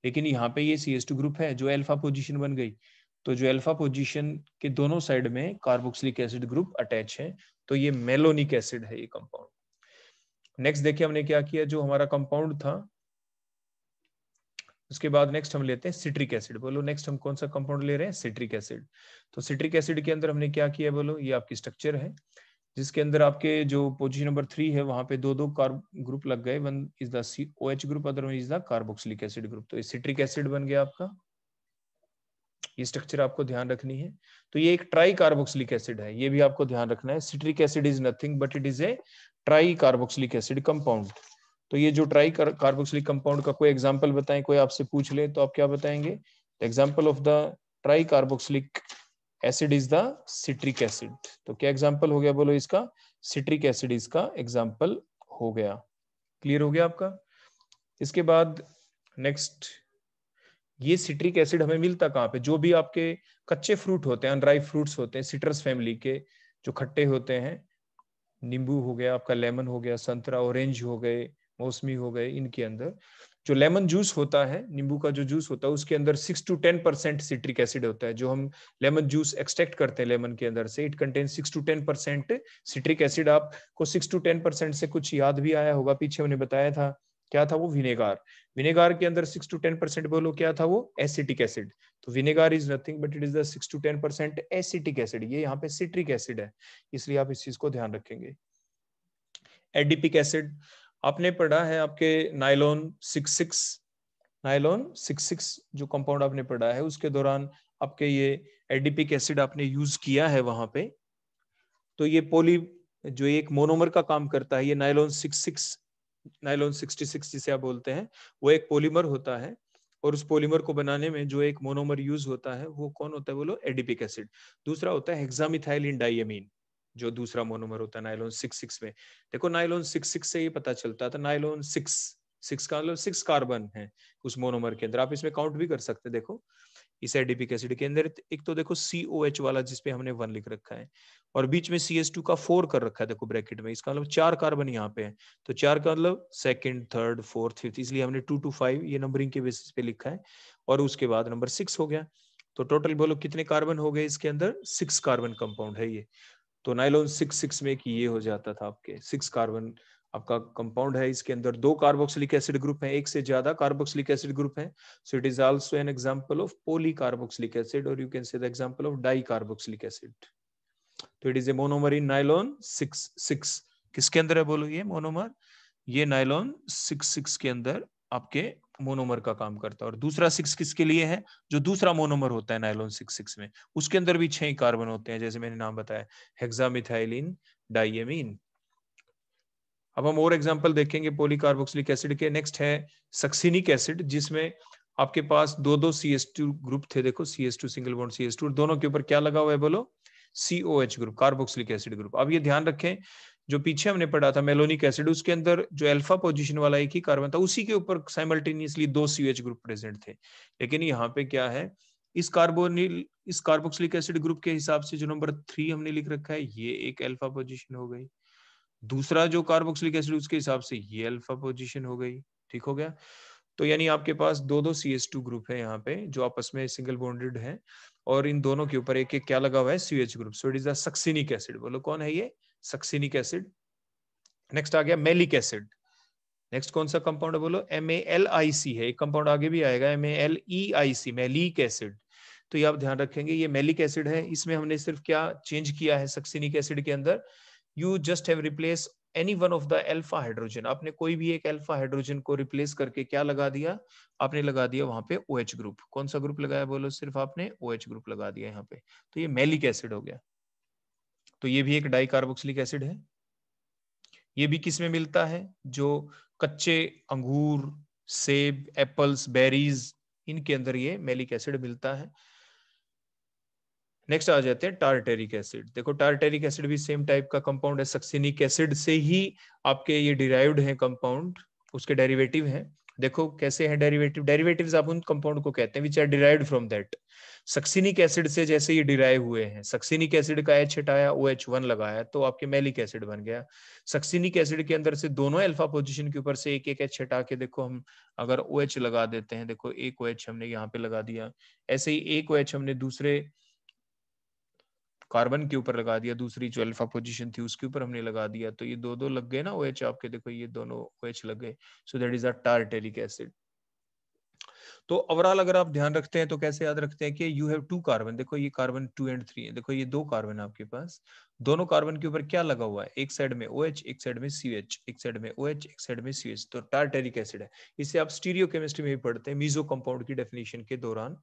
लेकिन यहाँ पे ये CH2 ग्रुप है जो अल्फा पोजीशन बन गई, तो जो अल्फा पोजीशन के दोनों साइड में कार्बोक्सिलिक एसिड ग्रुप अटैच है, तो ये मेलोनिक एसिड है ये कंपाउंड। नेक्स्ट देखिए हमने क्या किया, जो हमारा कंपाउंड था उसके बाद नेक्स्ट हम लेते हैं सिट्रिक एसिड। बोलो नेक्स्ट हम कौन सा कंपाउंड ले रहे हैं, सिट्रिक एसिड। तो सिट्रिक एसिड के अंदर हमने क्या किया बोलो, ये आपकी स्ट्रक्चर है जिसके अंदर आपके जो पोजीशन नंबर 3 है वहां पे दो कार्ब ग्रुप लग गए, one is the OH group, other one is the carboxylic acid group, तो ये सिट्रिक एसिड बन गया आपका। ये स्ट्रक्चर आपको ध्यान रखनी है। तो ये एक ट्राई कार्बोक्सिलिक एसिड है, ये भी आपको ध्यान रखना है। Citric acid is nothing but it is A try carboxylic acid compound. तो ये जो ट्राई कार्बोक्सिलिक कंपाउंड का कोई एग्जांपल बताएं, कोई आपसे पूछ ले तो आप क्या बताएंगे, example of the try carboxylic acid is the citric acid. तो क्या एग्जांपल हो गया बोलो इसका, सिट्रिक एसिड इसका एग्जांपल हो गया। क्लियर हो गया आपका। इसके बाद नेक्स्ट, ये सिट्रिक एसिड हमें मिलता कहाँ पे, जो भी आपके कच्चे फ्रूट होते हैं, अनराइप फ्रूट्स होते हैं सिट्रस फैमिली के, जो खट्टे होते हैं, नींबू हो गया आपका, लेमन हो गया, संतरा, ऑरेंज हो गए, मौसमी हो गए, इनके अंदर जो लेमन जूस होता है, नींबू का जो जूस होता है उसके अंदर 6 to 10% सिट्रिक एसिड होता है। जो हम लेमन जूस एक्सट्रैक्ट करते हैं लेमन के अंदर से, it contain 6 to 10% citric acid. आपको 6 to 10% से कुछ याद भी आया होगा, पीछे हमने बताया था क्या था वो, विनेगार। विनेगार के अंदर 6 to 10% बोलो क्या था वो, एसिटिक एसिड। तो vinegar is nothing but it is the 6 to 10% acetic acid, ये यहाँ पे सिट्रिक एसिड है, इसलिए आप इस चीज को ध्यान रखेंगे। एडिपिक एसिड आपने पढ़ा है आपके नाइलॉन 66 जो कंपाउंड आपने पढ़ा है उसके दौरान आपके ये एडिपिक एसिड आपने यूज किया है वहां पे। तो ये पोली जो एक मोनोमर का काम करता है, ये नाइलॉन 66 जिसे आप बोलते हैं, वो एक पॉलीमर होता है, और उस पॉलीमर को बनाने में जो एक मोनोमर यूज होता है वो कौन होता है बोलो, एडिपिक एसिड। दूसरा होता है हेक्सामिथाइलिन डाइअमीन, जो दूसरा मोनोमर होता है नाइलॉन 66 में। देखो नाइलॉन 66 से ये पता चलता था, नाइलॉन 6 6 का मतलब 6 कार्बन है उस मोनोमर के अंदर। आप इसमें काउंट भी कर सकते हैं। देखो इस एडिपिक एसिड के अंदर एक तो देखो COH वाला जिसपे हमने 1 लिख रखा है और बीच में CH2 का 4 कर रखा है देखो ब्रैकेट में, इसका मतलब 4 कार्बन यहाँ पे है। तो 4 का मतलब सेकंड, थर्ड, फोर्थ, फिफ्थ, इसलिए हमने 2 to 5 ये नंबरिंग के बेसिस पे लिखा है और उसके बाद नंबर 6 हो गया। तो टोटल बोलो कितने कार्बन हो गए इसके अंदर? 6 कार्बन कंपाउंड है ये। तो नाइलॉन 6 में कि ये हो जाता था आपके 6 कार्बन आपका कंपाउंड है। इसके अंदर 2 कार्बोक्सिलिक एसिड ग्रुप है, एक से ज्यादा कार्बोक्सिलिक एसिड ग्रुप है। So it is also an example of polycarboxylic acid और you can say the example of dicarboxylic acid. तो it is a monomer in nylon 6। किसके अंदर है बोलो ये मोनोमर? ये नाइलॉन 6 के अंदर आपके मोनोमर का काम करता है। और दूसरा 6 किसके लिए है? जो दूसरा मोनोमर होता है नाइलॉन 6 में, उसके अंदर भी 6 कार्बन होते हैं, जैसे मैंने नाम बताया हेक्सामिथाइलिन डाइएमीन। अब हम और एग्जांपल देखेंगे पॉलीकार्बोक्सिलिक एसिड के। नेक्स्ट है सक्सिनिक एसिड, जिसमें आपके पास दो CH2 ग्रुप थे। देखो CH2 सिंगल बॉन्ड CH2, दोनों के ऊपर क्या लगा हुआ है बोलो? COH group, carboxylic acid group. अब ये ध्यान रखें, जो पीछे हमने पढ़ा था मेलोनिक एसिड, उसके अंदर जो अल्फा पोजीशन वाला एक ही कार्बन था, उसी के ऊपर साइमल्टेनियसली 2 CH ग्रुप प्रेजेंट थे। लेकिन यहाँ पे क्या है, इस कार्बोक्सिलिक एसिड ग्रुप के हिसाब से जो नंबर 3 हमने लिख रखा है, ये एक अल्फा पोजीशन हो गई। दूसरा जो कार्बोक्सिलिक एसिड उसके हिसाब से ये अल्फा पोजीशन हो गई। ठीक हो गया? तो यानी आपके पास दो CH2 ग्रुप है यहाँ पे जो आपस में सिंगल बॉन्डेड है और इन दोनों के ऊपर एक एक क्या लगा हुआ है? CH group. So it is the succinic acid. बोलो कौन है ये? Succinic acid. नेक्स्ट आ गया मेलिक एसिड। नेक्स्ट कौन सा कंपाउंड है बोलो? MALIC है। एक कंपाउंड आगे भी आएगा MALEIC, मेलिक एसिड। तो ये आप ध्यान रखेंगे, ये मेलिक एसिड है। इसमें हमने सिर्फ क्या चेंज किया है सक्सिनिक एसिड के अंदर? You just have replace any one of the alpha hydrogen. आपने कोई भी एक अल्फा हाइड्रोजन को रिप्लेस करके क्या लगा दिया? आपने लगा दिया वहां पे OH ग्रुप। कौन सा ग्रुप लगाया बोलो? सिर्फ आपने OH ग्रुप लगा दिया यहाँ पे। तो ये मेलिक एसिड हो गया। तो ये भी एक डाइकार्बोक्सिलिक एसिड है। ये भी किस में मिलता है? जो कच्चे अंगूर, सेब, एप्पल्स, बेरीज, इनके अंदर ये मेलिक एसिड मिलता है। नेक्स्ट आ जाते हैं टार्टेरिक एसिड। देखो टार्टेरिक एसिड भी सेम टाइप का कंपाउंड है, सक्सिनिक एसिड से ही आपके ये डिराइव्ड है कंपाउंड, उसके डेरिवेटिव हैं। देखो कैसे हैं डेरिवेटिव? डेरिवेटिव्स आप उन कंपाउंड को कहते हैं which are derived from that. Succinic acid से जैसे ये डिराइव हुए हैं, सक्सिनिक एसिड का H हटाया, OH1 लगाया, तो आपके मेलिक एसिड बन गया। सक्सिनिक एसिड के अंदर से दोनों अल्फा पोजीशन के ऊपर से एक एक H हटा के देखो हम अगर OH लगा देते हैं, देखो एक OH हमने यहाँ पे लगा दिया, ऐसे ही एक OH हमने दूसरे कार्बन के ऊपर लगा दिया, दूसरी जो अल्फा पोजीशन थी उसके ऊपर हमने लगा दिया, तो ये दो लग गए ना OH आपके। देखो ये दोनों OH लग गए। So that is a tartaric acid. तो ओवरऑल अगर आप ध्यान रखते हैं तो कैसे याद रखते हैं कि यू हैव 2 कार्बन। देखो ये कार्बन 2 और 3 है। देखो ये 2 कार्बन है आपके पास, दोनों कार्बन के ऊपर क्या लगा हुआ है? एक साइड में OH, एक साइड में CH, एक साइड में OH, एक साइड में CH। तो टार्टेरिक एसिड है। इसे आप स्टीरियो केमिस्ट्री में भी पढ़ते हैं मीजो कंपाउंड की डेफिनेशन के दौरान,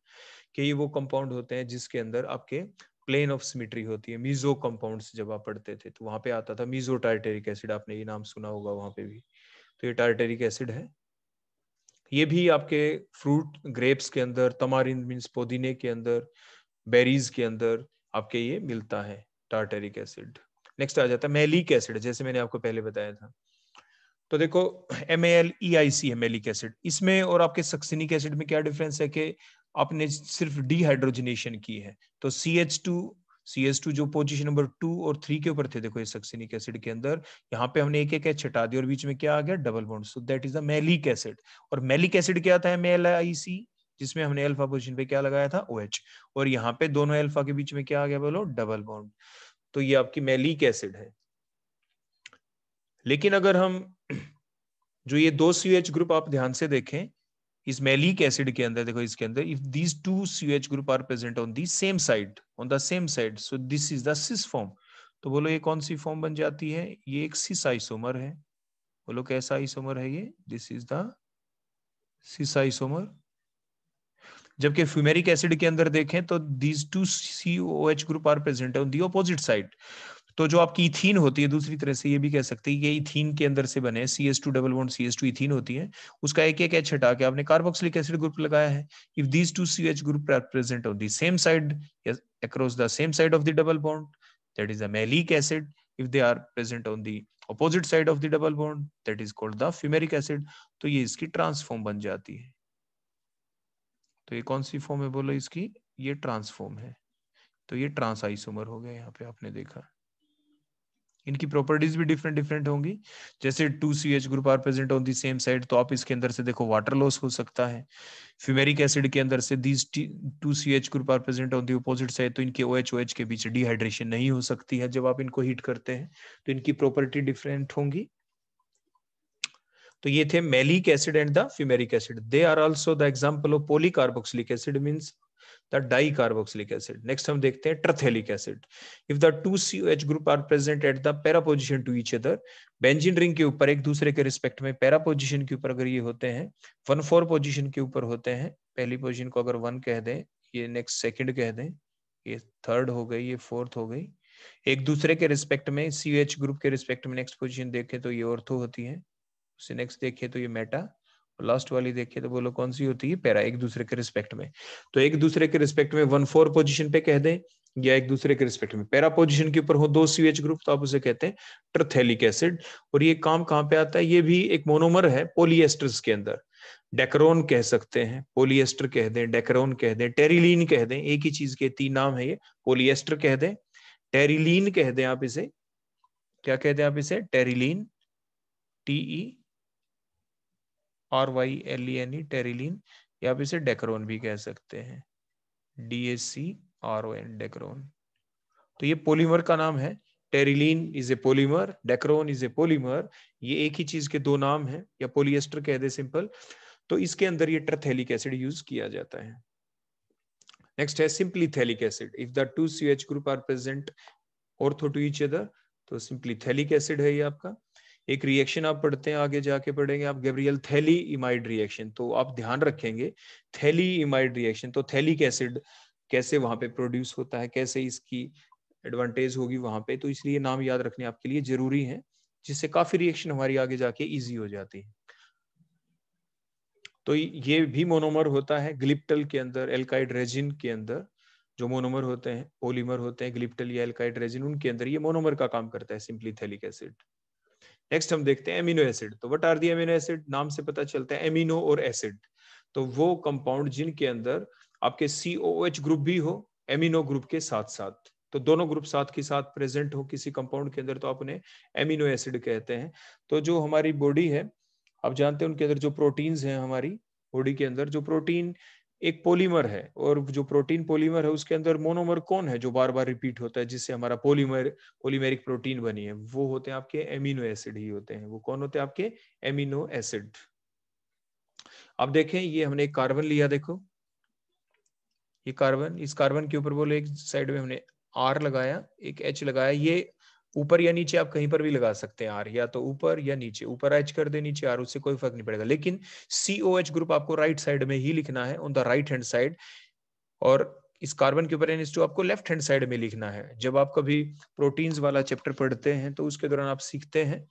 कि ये वो कंपाउंड होते हैं जिसके अंदर आपके प्लेन ऑफ सिमेट्री होती है। मीजो कंपाउंड्स जब आप पढ़ते थे तो वहां पे आता था मीजो टार्टेरिक एसिड, आपने ये नाम सुना होगा वहां पे भी। तो ये टार्टेरिक एसिड है। ये भी आपके फ्रूट ग्रेप्स के अंदर, तमारिंद मीन्स पुदीने के अंदर, बेरीज के अंदर आपके ये मिलता है टार्टेरिक एसिड। नेक्स्ट आ जाता है मेलिक एसिड, जैसे मैंने आपको पहले बताया था। तो देखो MALEIC है मेलिक एसिड। इसमें और आपके सक्सिनिक एसिड में क्या डिफरेंस है कि आपने सिर्फ डिहाइड्रोजनेशन की है। तो CH2 जो पोजीशन नंबर 2 और 3 के ऊपर थे, देखो ये सक्सिनिक एसिड के अंदर, यहाँ पे हमने एक एक H हटा दिया और बीच में क्या आ गया? Double bond. So that is the malic acid. और मेलिक एसिड क्या आता है? MALIC, जिसमें हमने अल्फा पोजीशन पे क्या लगाया था? OH, और यहाँ पे दोनों अल्फा के बीच में क्या आ गया बोलो? Double bond. तो ये आपकी मेलिक एसिड है। लेकिन अगर हम जो ये 2 CH ग्रुप आप ध्यान से देखें इस मेलिक एसिड के अंदर, देखो इसके अंदर, if these 2 CH group are present on the same side, so this is the cis form. तो बोलो ये कौन सी फॉर्म बन जाती है? ये एक सिस आइसोमर है। बोलो कैसा आइसोमर है ये? This is the cis isomer. जबकि फ्यूमेरिक एसिड के अंदर देखें तो these 2 COH group are present on the opposite side. तो जो आपकी इथीन होती है, दूसरी तरह से ये भी कह सकते हैं ये इथीन के अंदर से बने, CH2 double bond CH2 ethene होती है, उसका एक एक H हटा के आपने कार्बोक्सिलिक एसिड ग्रुप लगाया है। If these 2 CH group are present on the same side, across the same side of the double bond, that is a malic acid. if they are present on the opposite side of the double bond, that is called the fumaric acid. तो ये इसकी transform बन जाती है। तो ये कौन सी form है बोलो इसकी, ये ट्रांसफॉर्म है। तो ये ट्रांस आइसोमर हो गया, यहाँ पे आपने देखा। इनकी प्रॉपर्टीज भी डिफरेंट डिफरेंट होंगी। जैसे 2CH group are present on the same side, तो आप इसके अंदर से देखो वाटर लॉस हो सकता है। फ्यूमेरिक एसिड के अंदर से these 2CH group are present on the opposite side, तो इनके OH के बीच डिहाइड्रेशन नहीं हो सकती है जब आप इनको हीट करते हैं, तो इनकी प्रॉपर्टी डिफरेंट होंगी। तो ये थे malic acid and the fumaric acid. They are also the example of polycarboxylic acid, means the dicarboxylic acid. Next हम देखते हैं terephthalic acid. If the 2COH group are present at the para position to each other, benzene ring के ऊपर एक दूसरे के respect में para position के ऊपर अगर ये होते हैं, 1,4 पोजीशन के ऊपर होते हैं, पहली पोजीशन को अगर 1 कह दें, ये नेक्स्ट सेकंड कह दें, ये थर्ड हो गई, ये फोर्थ हो गई। एक दूसरे के रिस्पेक्ट में COH ग्रुप के रिस्पेक्ट में नेक्स्ट पोजीशन देखें तो ये ऑर्थो होती है, उससे नेक्स्ट देखें तो ये मेटा, लास्ट वाली देखिए तो बोलो कौन सी होती है, पैरा, एक दूसरे के रिस्पेक्ट में। तो एक दूसरे के रिस्पेक्ट में 1,4 पोजीशन पे कह दें, या एक दूसरे के रिस्पेक्ट में पैरा पोजीशन के ऊपर हो 2 CH ग्रुप, तो आप उसे कहते हैं ट्रथेलिक एसिड। और ये काम कहाँ पे आता है, ये भी एक मोनोमर है पॉलीएस्टर्स के अंदर। डेक्रोन कह सकते हैं, पॉलीएस्टर कह दें, डेक्रोन कह दें, टेरिलीन कह दें, एक ही चीज के 3 नाम है ये। पॉलीएस्टर कह दें, टेरिलीन कह दें, आप इसे क्या कहते हैं, आप इसे टेरिलीन, TERYLENE, टेरिलीन, या आप इसे डेक्रोन भी कह सकते हैं, DACRON, डेक्रोन। तो ये पॉलीमर का नाम है। Terylene is a polymer, Dacron is a polymer, ये एक ही चीज के 2 नाम हैं, या पॉलीएस्टर कह दे सिंपल। तो इसके अंदर ये ट्रथेलिक एसिड यूज किया जाता है। नेक्स्ट है simply phthalic acid. If the 2CH group are present ortho to each other, तो सिंपलीथेलिक एसिड है ये आपका। एक रिएक्शन आप पढ़ते हैं, आगे जाके पढ़ेंगे आप, गैब्रियल थैली इमाइड रिएक्शन। तो आप ध्यान रखेंगे थैली इमाइड रिएक्शन, तो थैलिक एसिड कैसे वहां पे प्रोड्यूस होता है, कैसे इसकी एडवांटेज होगी वहां पे, तो इसलिए नाम याद रखने आपके लिए जरूरी है, जिससे काफी रिएक्शन हमारी आगे जाके इजी हो जाती है। तो ये भी मोनोमर होता है ग्लिप्टल के अंदर, एल्काइड रेजिन के अंदर जो मोनोमर होते हैं, पॉलीमर होते हैं, ग्लिप्टल या एल्काइड रेजिन, उनके अंदर ये मोनोमर का काम करता है सिंपलीथेलिक एसिड। नेक्स्ट हम देखते हैं एमिनो एसिड। तो what are the amino acid, नाम से पता चलता है एमिनो और एसिड, तो वो कंपाउंड जिनके अंदर आपके COH ग्रुप भी हो एमिनो ग्रुप के साथ साथ, तो दोनों ग्रुप साथ के साथ प्रेजेंट हो किसी कंपाउंड के अंदर, तो आप उन्हें एमिनो एसिड कहते हैं। तो जो हमारी बॉडी है, आप जानते हैं उनके अंदर जो प्रोटीन्स हैं, हमारी बॉडी के अंदर जो प्रोटीन एक पॉलीमर है, और जो प्रोटीन पॉलीमर है उसके अंदर मोनोमर कौन है जो बार बार रिपीट होता है, जिससे हमारा पॉलीमेरिक प्रोटीन बनी है, वो होते हैं आपके एमिनो एसिड ही होते हैं। वो कौन होते हैं आपके एमिनो एसिड। अब देखें, ये हमने एक कार्बन लिया, देखो ये कार्बन, इस कार्बन के ऊपर बोले एक साइड में हमने R लगाया, एक H लगाया, ये ऊपर या नीचे आप कहीं पर भी लगा सकते हैं R, या तो ऊपर या नीचे, ऊपर H कर दे नीचे R, उससे कोई फर्क नहीं पड़ेगा, लेकिन COH ग्रुप आपको राइट साइड में ही लिखना है, on the right hand side, और इस कार्बन के ऊपर NH2 आपको लेफ्ट हैंड साइड में लिखना है। जब आप कभी प्रोटीन्स वाला चैप्टर पढ़ते हैं तो उसके दौरान आप सीखते हैं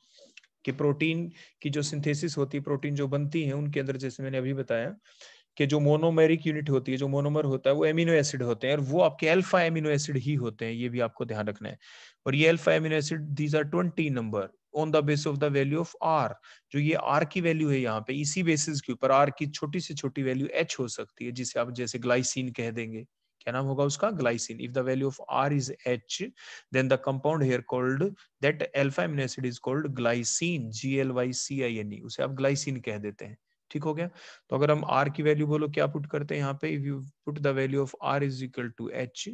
कि प्रोटीन की जो सिंथेसिस होती है, प्रोटीन जो बनती है, उनके अंदर जैसे मैंने अभी बताया कि जो मोनोमेरिक यूनिट होती है, जो मोनोमर होता है, वो एमिनो एसिड होते हैं, और वो आपके अल्फा एमिनो एसिड ही होते हैं, ये भी आपको ध्यान रखना है। और ये alpha amino acid, these are 20 number on the base of the value of R। जो ये R की वैल्यू है यहाँ पे, इसी बेसिस के ऊपर R की छोटी से छोटी वैल्यू H हो सकती है, जिसे आप जैसे ग्लाइसिन कह देंगे। क्या नाम होगा उसका, glycine. If the value of R is H, then the compound here called that alpha amino acid is called glycine, GLYCINE, उसे आप ग्लाइसिन कह देते हैं। ठीक हो गया। तो अगर हम R की वैल्यू बोलो क्या पुट करते हैं यहाँ पे, if you put the value of R is equal to H,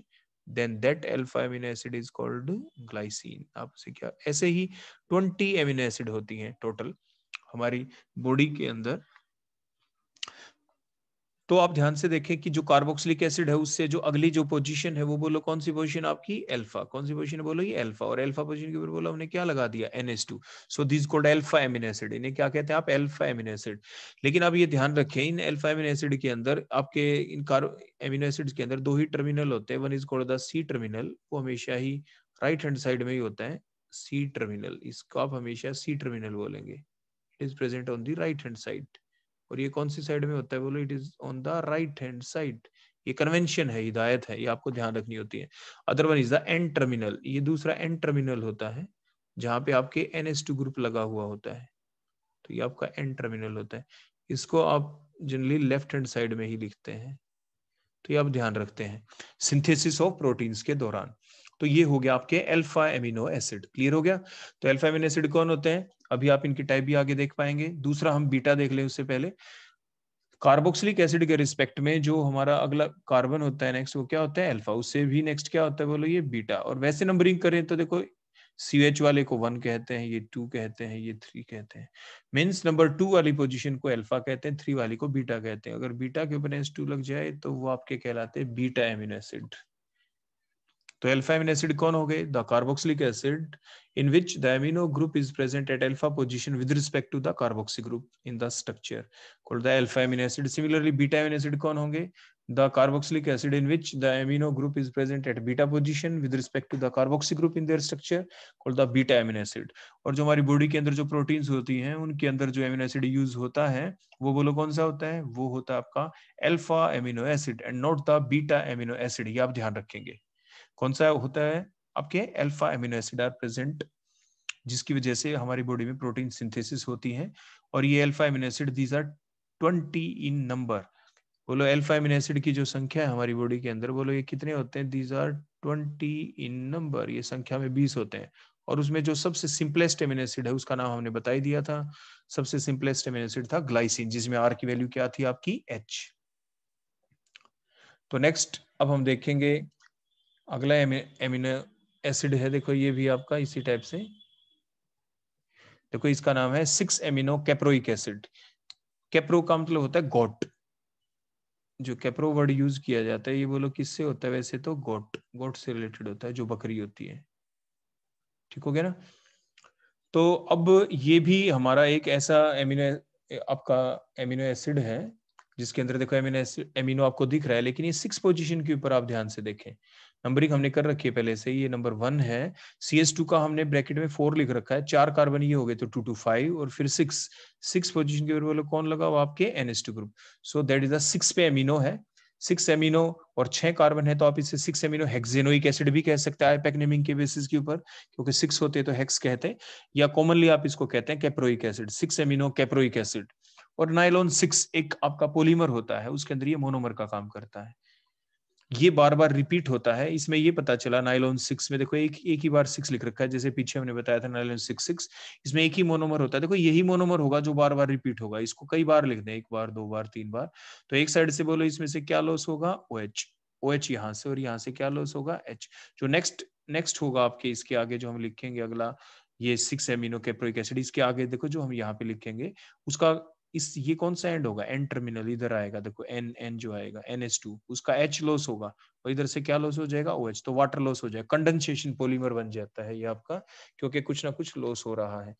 then that alpha amino acid is called glycine. आप उसे क्या, ऐसे ही 20 एमिनो एसिड होती हैं टोटल हमारी बॉडी के अंदर। तो आप ध्यान से देखें कि जो कार्बोक्सिलिक एसिड है उससे जो अगली जो पोजीशन है वो बोलो कौन सी पोजीशन आपकी, अल्फा। कौन सी पोजीशन बोलो, ये अल्फा। और अल्फा पोजीशन के ऊपर बोलो हमने क्या लगा दिया, NH2। So this called alpha amino acid. इन्हें क्या कहते हैं आप, अल्फा एमिनो एसिड। लेकिन अब ये ध्यान रखें, इन अल्फा एमिनो एसिड के अंदर आपके इन एमिनो एसिड के अंदर 2 ही टर्मिनल होते हैं। One is called the C terminal, वो हमेशा ही राइट हैंड साइड में ही होता है, C टर्मिनल, इसको आप हमेशा C टर्मिनल बोलेंगे। It is present on the right hand side. और ये कौन सी साइड में होता है बोलो, it is on the right hand side. ये कन्वेंशन है, हिदायत है, ये आपको ध्यान रखनी होती है। Other one is the N terminal, ये दूसरा एन टर्मिनल होता है, जहां पे आपके NH2 ग्रुप लगा हुआ होता है, तो ये आपका N टर्मिनल होता है। इसको आप जनरली लेफ्ट हैंड साइड में ही लिखते हैं, तो ये आप ध्यान रखते हैं सिंथेसिस ऑफ प्रोटीन्स के दौरान। तो ये हो गया आपके अल्फा एमिनो एसिड। क्लियर हो गया? तो अल्फा एमिनो एसिड कौन होते हैं, अभी आप इनकी टाइप भी आगे देख पाएंगे। दूसरा हम बीटा देख लें उससे पहले। कार्बोक्सिलिक एसिड के रिस्पेक्ट में जो हमारा अगला कार्बन होता है नेक्स्ट, वो क्या होता है, अल्फा। उससे भी नेक्स्ट क्या होता है, बोलो ये बीटा। और वैसे नंबरिंग करें तो देखो CH वाले को 1 कहते हैं, ये 2 कहते हैं, ये 3 कहते हैं। मीन्स नंबर 2 वाली पोजीशन को अल्फा कहते हैं, 3 वाली को बीटा कहते हैं। अगर बीटा के ऊपर S2 लग जाए तो वो आपके कहलाते हैं बीटा एमिनो एसिड। तो अल्फा एमिनो एसिड कौन हो गए, the carboxylic acid in which the amino group is present at alpha position with respect to the carboxy group in the structure called the alpha amino acid. Similarly, beta amino acid कौन होंगे, the carboxylic acid in which the amino group is present at beta position with respect to the carboxy group in their structure called the beta amino acid. और जो हमारी body के अंदर जो proteins होती हैं उनके अंदर जो एमिनो एसिड यूज होता है वो बोलो कौन सा होता है, वो होता है आपका alpha amino acid and not the beta amino acid. ये आप ध्यान रखेंगे, कौन सा होता है, आपके alpha amino acid are present, जिसकी वजह से हमारी बॉडी में प्रोटीन सिंथेसिस होती है। और ये alpha amino acid these are 20 in number. बोलो अल्फा एमिनो एसिड की जो संख्या है हमारी बॉडी के अंदर, बोलो ये कितने होते हैं, दीज आर 20 इन नंबर। ये संख्या में 20 होते हैं। और उसमें जो सबसे सिंपलेस्ट एमिनो एसिड है उसका नाम हमने बता ही दिया था। सबसे सिंपलेस्ट एमिनो एसिड था ग्लाइसिन, जिसमें आर की वैल्यू क्या थी आपकी, H। तो नेक्स्ट अब हम देखेंगे अगला एमिनो एसिड है। देखो ये भी आपका इसी टाइप से, देखो इसका नाम है 6 एमिनो कैप्रोइक एसिड। कैप्रो का मतलब होता है गोट। जो कैप्रो वर्ड यूज किया जाता है ये बोलो किससे होता है, वैसे तो गोट, गोट से रिलेटेड होता है, जो बकरी होती है। ठीक हो गया ना? तो अब ये भी हमारा एक ऐसा आपका एमिनो एसिड है जिसके अंदर देखो एमिनो आपको दिख रहा है, लेकिन ये 6 पोजीशन के ऊपर आप ध्यान से देखें। नंबरिंग हमने कर रखी है पहले से, ये नंबर 1 है। CH2 का हमने ब्रैकेट में 4 लिख रखा है, 4 कार्बन ये हो गए तो 2 to 5, और फिर 6 पोजीशन के ऊपर बोलो कौन लगा, वो आपके NH2 group. So that is the 6 पे एमिनो है, 6 एमिनो और 6 कार्बन है, तो आप इसे 6 एमिनो हेक्सेनोइक एसिड भी कह सकते हैं आईपैक नेमिंग के बेसिस के ऊपर, क्योंकि 6 होते हैं तो हेक्स कहते हैं, या कॉमनली आप इसको कहते हैं caproic acid, 6 amino caproic acid. और नाइलॉन 6 एक आपका पॉलीमर होता है, उसके अंदर ये मोनोमर का काम करता है। ये बार बार रिपीट होता है। इसमें ये पता चला नाइलॉन 6 में देखो एक ही बार 6 लिख रखा है, जैसे पीछे हमने बताया था नाइलॉन 6। इसमें एक ही मोनोमर होता है। देखो यही मोनोमर होगा जो बार बार रिपीट होगा। इसको कई बार लिख दें, 1 बार 2 बार 3 बार। तो एक साइड से बोलो इसमें से क्या लॉस होगा, OH। OH यहाँ से, और यहाँ से क्या लॉस होगा, H। जो नेक्स्ट होगा आपके इसके आगे जो हम लिखेंगे अगला, ये 6 एमिनो कैप्रोइक एसिड, इसके आगे देखो जो हम यहाँ पे लिखेंगे उसका ये कौन सा एंड होगा, एन टर्मिनल इधर आएगा। देखो एन जो आएगा NH2, उसका H लॉस होगा, और इधर से क्या लॉस हो जाएगा, OH। तो वाटर लॉस हो जाएगा, कंडेंसेशन पॉलीमर बन जाता है ये आपका, क्योंकि कुछ ना कुछ लॉस हो रहा है।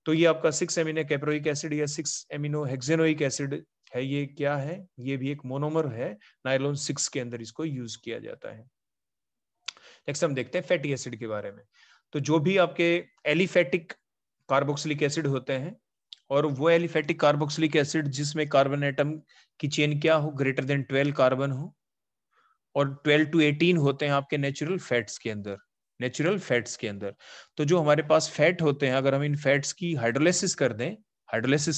तो ये आपका 6 एमिनो कैप्रोइक एसिड या 6 एमिनो हेक्सेनोइक एसिड है। ये क्या है, ये भी एक मोनोमर है। नाइलॉन 6 के अंदर इसको यूज किया जाता है। नेक्स्ट हम देखते हैं फैटी एसिड के बारे में। तो जो भी आपके एलिफेटिक कार्बोक्सिलिक एसिड होते हैं, और वो एलिफेटिक कार्बोक्सिलिक एसिड जिसमें कार्बन एटम की चेन क्या हो, ग्रेटर देन 12 कार्बन हो, और 12 to 18 होते हैं आपके नेचुरल फैट्स के अंदर, नेचुरल फैट्स के अंदर। तो जो हमारे पास फैट होते हैं, अगर हम इन फैट्स की हाइड्रोलाइसिस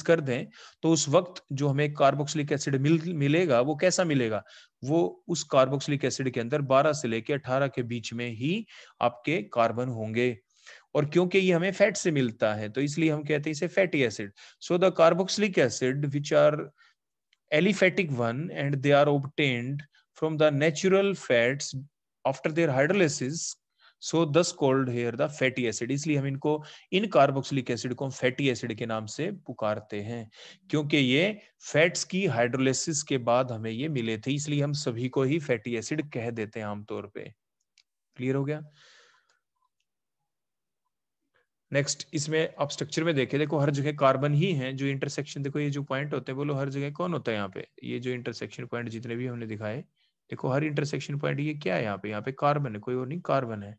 कर दें तो उस वक्त जो हमें कार्बोक्सिलिक एसिड मिलेगा वो कैसा मिलेगा, वो उस कार्बोक्सिलिक एसिड के अंदर 12 से लेकर 18 के बीच में ही आपके कार्बन होंगे। और क्योंकि ये हमें फैट से मिलता है तो इसलिए हम कहते हैं इसे fatty acid. So the carboxylic acid which are aliphatic one and they are obtained from the natural fats after their hydrolysis, so thus called here the fatty acid। इसलिए हम इनको, इन कार्बोक्सिलिक एसिड को फैटी एसिड के नाम से पुकारते हैं, क्योंकि ये फैट्स की हाइड्रोलिसिस के बाद हमें ये मिले थे, इसलिए हम सभी को ही फैटी एसिड कह देते हैं आमतौर पे। क्लियर हो गया? नेक्स्ट इसमें आप स्ट्रक्चर में देखें, देखो हर जगह कार्बन ही है। जो इंटरसेक्शन, देखो ये जो पॉइंट होते हैं, बोलो हर जगह कौन होता है यहाँ पे, ये जो इंटरसेक्शन पॉइंट जितने भी हमने दिखाए, देखो हर इंटरसेक्शन पॉइंट ये क्या है, यहाँ पे कार्बन है, कोई और नहीं, कार्बन है।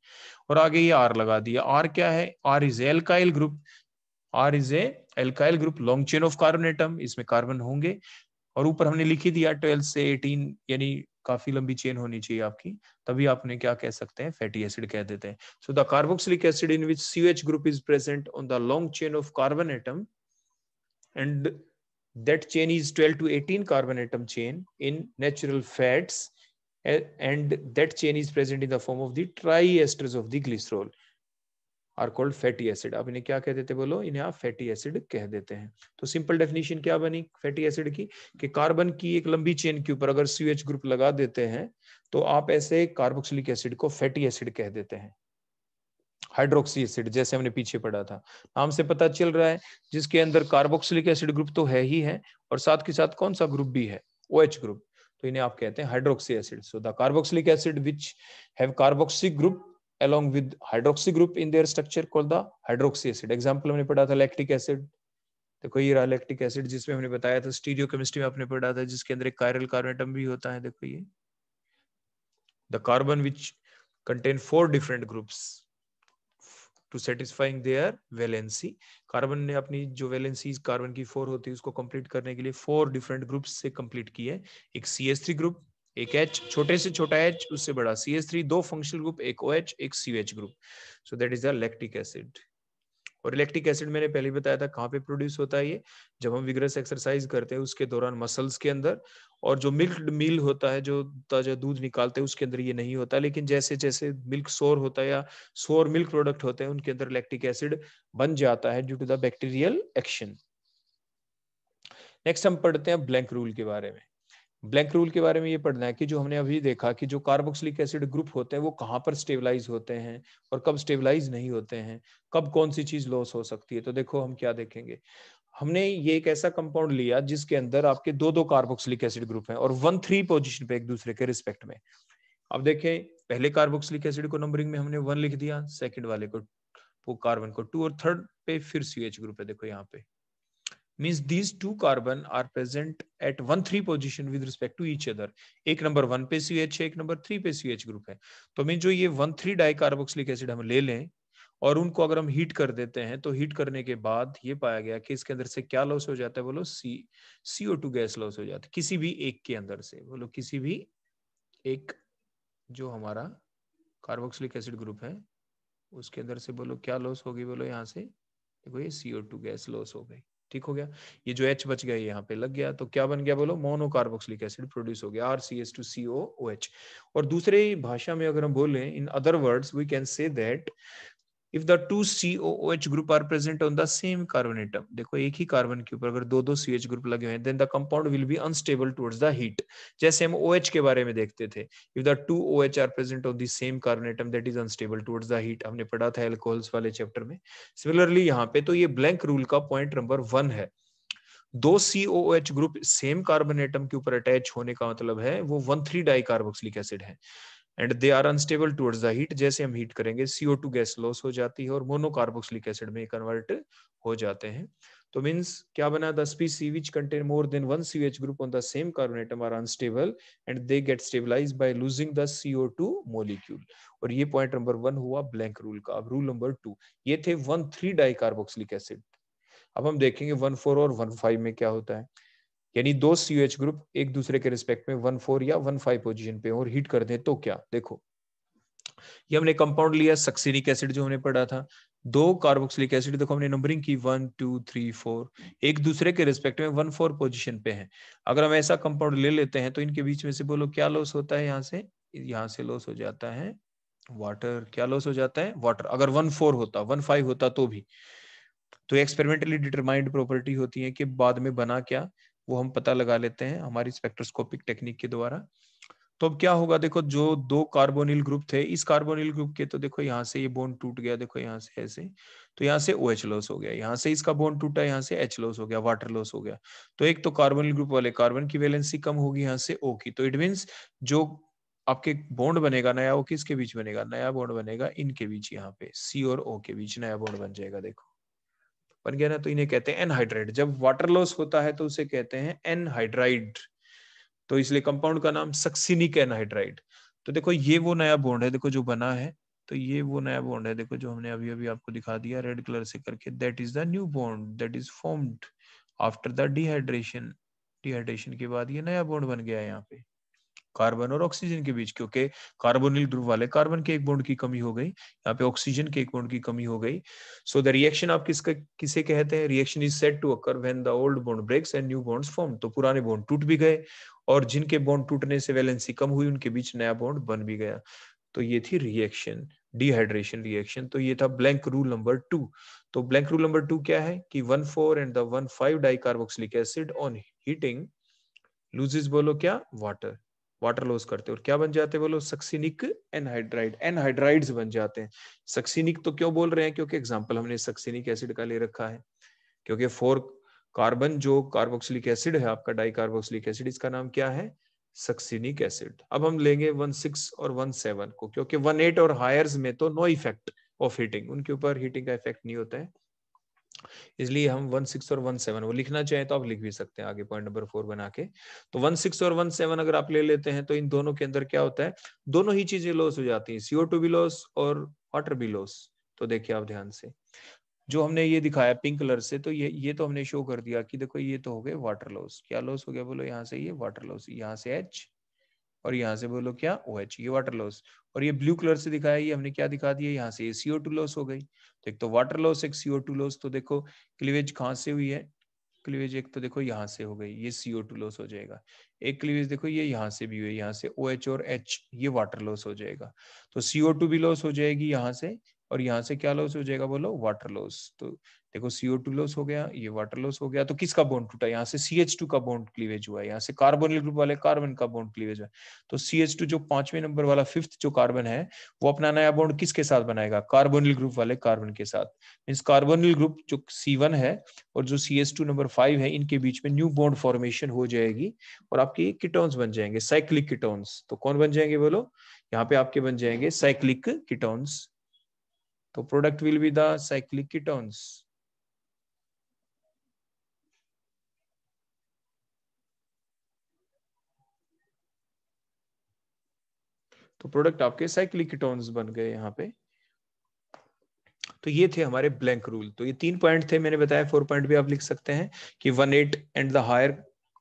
और आगे ये R लगा दिया। R क्या है, R is alkyl group, R is a alkyl group, long chain of carbon atom, इसमें कार्बन होंगे। और ऊपर हमने लिख ही दिया 12 से 18 यानी काफी लंबी चेन होनी चाहिए आपकी, तभी आपने क्या कह सकते हैं, फैटी एसिड कह देते हैं. सो the carboxylic acid in which COH group is present on the long chain of carbon atom, and that chain is 12 to 18 carbon atom chain in natural fats, and that chain is present in the form of the triesters of the glycerol are called fatty acid. अब इन्हें क्या कह देते बोलो, इन्हें आप fatty acid कह देते हैं. तो सिंपल डेफिनेशन क्या बनी फैटी एसिड की, कि कार्बन की एक लंबी चेन के ऊपर अगर COH ग्रुप लगा देते हैं तो आप ऐसे कार्बोक्सिलिक एसिड को फैटी एसिड कह देते हैं. हाइड्रोक्सी एसिड जैसे हमने पीछे पढ़ा था, नाम से पता चल रहा है जिसके अंदर कार्बोक्सिलिक एसिड ग्रुप तो है ही है और साथ के साथ कौन सा ग्रुप भी है, OH ग्रुप, तो इन्हें आप कहते हैं hydroxy acid. So the carboxylic acid which have carboxy group along with hydroxy group in their structure called the hydroxy acid. Example हमने पढ़ा था लैक्टिक एसिड, देखो ये रहा लैक्टिक एसिड जिसमें हमने बताया था स्टीरियो केमिस्ट्री में आपने पढ़ा था, जिसके अंदर एक कायरल कार्बन एटम भी होता है. देखो ये the carbon which contain 4 different groups to satisfying their valency. Carbon ने अपनी जो वैलेंसी कार्बन की 4 होती है उसको कंप्लीट करने के लिए 4 डिफरेंट ग्रुप्स से कंप्लीट की है. एक CH3 ग्रुप, एक H, छोटे से छोटा H, उससे बड़ा CH3, 2 फंक्शनल ग्रुप, एक OH, एक CH group. So that is the lactic acid. और लैक्टिक एसिड मैंने पहले ही बताया था कहाँ पे प्रोड्यूस होता है, ये जब हम विग्रस एक्सरसाइज करते हैं उसके दौरान मसल्स के अंदर, और जो मिल्क मील होता है जो ताजा दूध निकालते हैं उसके अंदर ये नहीं होता. लेकिन जैसे जैसे मिल्क सोर होता है या सोर मिल्क प्रोडक्ट होते हैं उनके अंदर लैक्टिक एसिड बन जाता है due to the bacterial action. Next हम पढ़ते हैं ब्लैंक रूल के बारे में. ब्लैंक रूल के बारे में ये पढ़ना है कि जो हमने अभी देखा कि जो कार्बोक्सिलिक एसिड ग्रुप होते हैं वो कहाँ पर स्टेबलाइज होते हैं और कब स्टेबलाइज नहीं होते हैं, कब कौन सी चीज लॉस हो सकती है. तो देखो हम क्या देखेंगे, हमने ये एक ऐसा कंपाउंड लिया जिसके अंदर आपके दो दो कार्बोक्सिलिक एसिड ग्रुप हैं और 1-3 पोजीशन पे एक दूसरे के रिस्पेक्ट में. अब देखें पहले कार्बोक्सिलिक एसिड को नंबरिंग में हमने 1 लिख दिया, सेकंड वाले को कार्बन को 2 और थर्ड पे फिर CH ग्रुप है. देखो यहाँ पे means these two carbon are present at 1-3 position with respect to each other. एक नंबर 1 पे CH है, एक नंबर 3 पे CH ग्रुप है. तो मीन जो ये 1,3 डाइकार्बोक्सिलिक एसिड हम ले लें और उनको अगर हम हीट कर देते हैं तो हीट करने के बाद ये पाया गया कि इसके अंदर से क्या लॉस हो जाता है, बोलो CO2 गैस लॉस हो जाती है किसी भी एक के अंदर से. बोलो किसी भी एक जो हमारा कार्बोक्सिलिक एसिड ग्रुप है उसके अंदर से बोलो क्या लॉस होगी, बोलो यहाँ से देखो ये CO2 गैस लॉस हो गई. ठीक हो गया, ये जो H बच गया यहाँ पे लग गया तो क्या बन गया, बोलो मोनोकार्बोक्सिलिक एसिड प्रोड्यूस हो गया RCH2COOH. और दूसरे भाषा में अगर हम बोलें, in other words we can say that if the two COOH group are present on the same carbon atom, देखो एक ही कार्बन के ऊपर अगर दो दो CH ग्रुप लगे हुए हैं, then the compound will be unstable towards the heat. जैसे हम OH के बारे में देखते थे, if the two OH are present on the same carbon atom, that is unstable towards the heat. हमने पढ़ा था एल्कोहल्स वाले चैप्टर में. सिमिलरली यहाँ पे तो ये ब्लैंक रूल का पॉइंट नंबर 1 है. दो COOH group same carbon atom के ऊपर अटैच होने का मतलब है वो 1,3 डाइकार्बोक्सिलिक एसिड है and they are unstable towards the heat. जैसे हम हीट करेंगे CO2 गैस लॉस हो जाती है और मोनोकार्बोक्सिलिक एसिड में कन्वर्ट हो जाते हैं. तो मींस क्या बना, the species which contain more than one CH group on the same carbon atom are unstable and they get stabilized by losing the CO2 molecule. और ये पॉइंट नंबर 1 हुआ ब्लैंक रूल का. अब रूल नंबर 2, ये थे 1,3 dicarboxylic acid. अब हम देखेंगे 1,4 और 1,5 में क्या होता है, यानी दो CH ग्रुप एक दूसरे के रिस्पेक्ट में 1,4 या 1,5 पोजीशन पे और हीट कर दें तो क्या. देखो ये हमने कंपाउंड लिया सक्सिनिक एसिड जो हमने पढ़ा था, दो कार्बोक्सिलिक एसिड, देखो हमने नंबरिंग की 1 2 3 4 एक दूसरे के रिस्पेक्ट में 1,4 पोजीशन पे हैं. अगर हम ऐसा कंपाउंड ले लेते हैं तो इनके बीच में से बोलो क्या लॉस होता है, यहाँ से लॉस हो जाता है वाटर. क्या लॉस हो जाता है, वाटर. अगर 1,4 होता 1,5 होता तो भी. तो एक्सपेरिमेंटली डिटरमाइंड प्रॉपर्टी होती है कि बाद में बना क्या वो हम पता लगा लेते हैं हमारी स्पेक्ट्रोस्कोपिक टेक्निक के द्वारा. तो अब क्या होगा, देखो जो दो कार्बोनिल ग्रुप थे, इस कार्बोनिल ग्रुप के तो देखो यहाँ से ये बॉन्ड टूट गया, देखो यहाँ से ऐसे, तो यहाँ से OH लॉस हो गया, यहाँ से इसका बॉन्ड टूटा, यहाँ से H लॉस हो गया, वाटर लॉस हो गया. तो एक तो कार्बोनिल ग्रुप वाले कार्बन की वैलेंसी कम होगी यहाँ से O की. तो इट मीन्स जो आपके बॉन्ड बनेगा नया, वो किसके बीच बनेगा, नया बॉन्ड बनेगा इनके बीच, यहाँ पे C और O के बीच नया बॉन्ड बन जाएगा. देखो बन गया ना. तो इन्हें कहते हैं एनहाइड्राइड. जब वाटर लॉस होता है तो उसे कहते हैं एनहाइड्राइड. तो इसलिए कंपाउंड का नाम सक्सिनिक एनहाइड्राइड. तो देखो ये वो नया बॉन्ड है देखो जो बना है, तो ये वो नया बॉन्ड है देखो जो हमने अभी अभी आपको दिखा दिया रेड कलर से करके. That is the new bond that is formed after the dehydration. Dehydration के बाद ये नया बॉन्ड बन गया है यहाँ पे. कार्बन और ऑक्सीजन के बीच, क्योंकि कार्बोनिल ग्रुप वाले कार्बन के एक बॉन्ड की कमी हो गई, यहाँ पे ऑक्सीजन के एक बॉन्ड की कमी हो गई। सो द रिएक्शन आप किसे कहते हैं? Reaction is said to occur when the old bond breaks and new bonds form. तो पुराने बॉन्ड टूट भी गए और जिनके बॉन्ड टूटने से वैलेंसी कम हुई उनके बीच नया बॉन्ड बन भी गया। तो ये थी रिएक्शन, डिहाइड्रेशन रिएक्शन। तो ये था ब्लैंक रूल नंबर 2। तो ब्लैंक रूल नंबर 2 क्या है कि 1,4 and the 1,5 dicarboxylic acid on heating loses, बोलो क्या? वाटर, वाटर लॉस करते हैं और क्या बन जाते हैं? बोलो सक्सिनिक एनहाइड्राइड, एनहाइड्राइड्स बन जाते हैं। सक्सिनिक तो क्यों बोल रहे हैं? क्योंकि एग्जांपल हमने सक्सिनिक एसिड का ले रखा है, क्योंकि 4 कार्बन जो कार्बोक्सिलिक एसिड है आपका, डाइकार्बोक्सिलिक एसिड, इसका नाम क्या है? Succinic acid. अब हम लेंगे 1,6 और 1,7 को, क्योंकि 1,8 और हायर्स में तो नो इफेक्ट ऑफ हीटिंग, उनके ऊपर हीटिंग का इफेक्ट नहीं होता है, इसलिए हम 1,6 और 1,7 वो लिखना चाहें तो आप लिख भी सकते हैं आगे पॉइंट नंबर 4 बना के। तो 1,6 और 1,7 अगर आप ले लेते हैं तो इन दोनों के अंदर क्या होता है? दोनों ही चीजें लॉस हो जाती हैं, CO2 भी लॉस और वाटर भी लॉस। तो देखिए आप ध्यान से, जो हमने ये दिखाया पिंक कलर से, तो ये तो हमने शो कर दिया कि देखो ये तो हो गए वाटर लॉस। क्या लॉस हो गया? बोलो यहाँ से ये वाटर लॉस, यहाँ से H और यहाँ से बोलो क्या? OH, ये वाटर लॉस। और ये ब्लू कलर से दिखाया, ये हमने क्या दिखा दिया? यहाँ से ये CO2 लॉस हो गई। तो एक तो वाटर लॉस, एक CO2 लॉस। तो देखो क्लीवेज कहाँ से हुई है? क्लीवेज एक तो देखो यहाँ से हो गई, ये CO2 लॉस हो जाएगा। एक क्लीवेज देखो ये यहाँ से भी हुई, यहाँ से OH और H, ये वाटर लॉस हो जाएगा। तो CO2 भी लॉस हो जाएगी यहाँ से, और यहाँ से क्या लॉस हो जाएगा? बोलो वाटर लॉस। तो देखो CO2 लॉस हो गया, ये वाटर लॉस हो गया। तो किसका बॉन्ड टूटा? यहाँ से CH2 का बॉन्ड क्लीवेज हुआ है, यहाँ से कार्बोनिल ग्रुप वाले कार्बन का बॉन्ड क्लीवेज हुआ है। तो CH2 जो 5वें नंबर वाला 5th जो कार्बन है, वो अपना नया बॉन्ड किसके साथ बनाएगा? कार्बोनिल ग्रुप वाले कार्बन के साथ। मींस कार्बोनिल ग्रुप जो C1 है और जो CH2 नंबर 5 है, इनके बीच में न्यू बॉन्ड फॉर्मेशन हो जाएगी और आपके कीटोन्स बन जाएंगे, साइक्लिक कीटोन्स। तो कौन बन जाएंगे? बोलो यहाँ पे आपके बन जाएंगे साइक्लिक कीटोन्स। तो product will be the cyclic ketones. तो प्रोडक्ट आपके साइक्लिक कीटोन्स बन गए यहाँ पे। तो ये थे हमारे ब्लैंक रूल। तो ये 3 पॉइंट थे, मैंने बताया 4 पॉइंट भी आप लिख सकते हैं कि 1,8 and the higher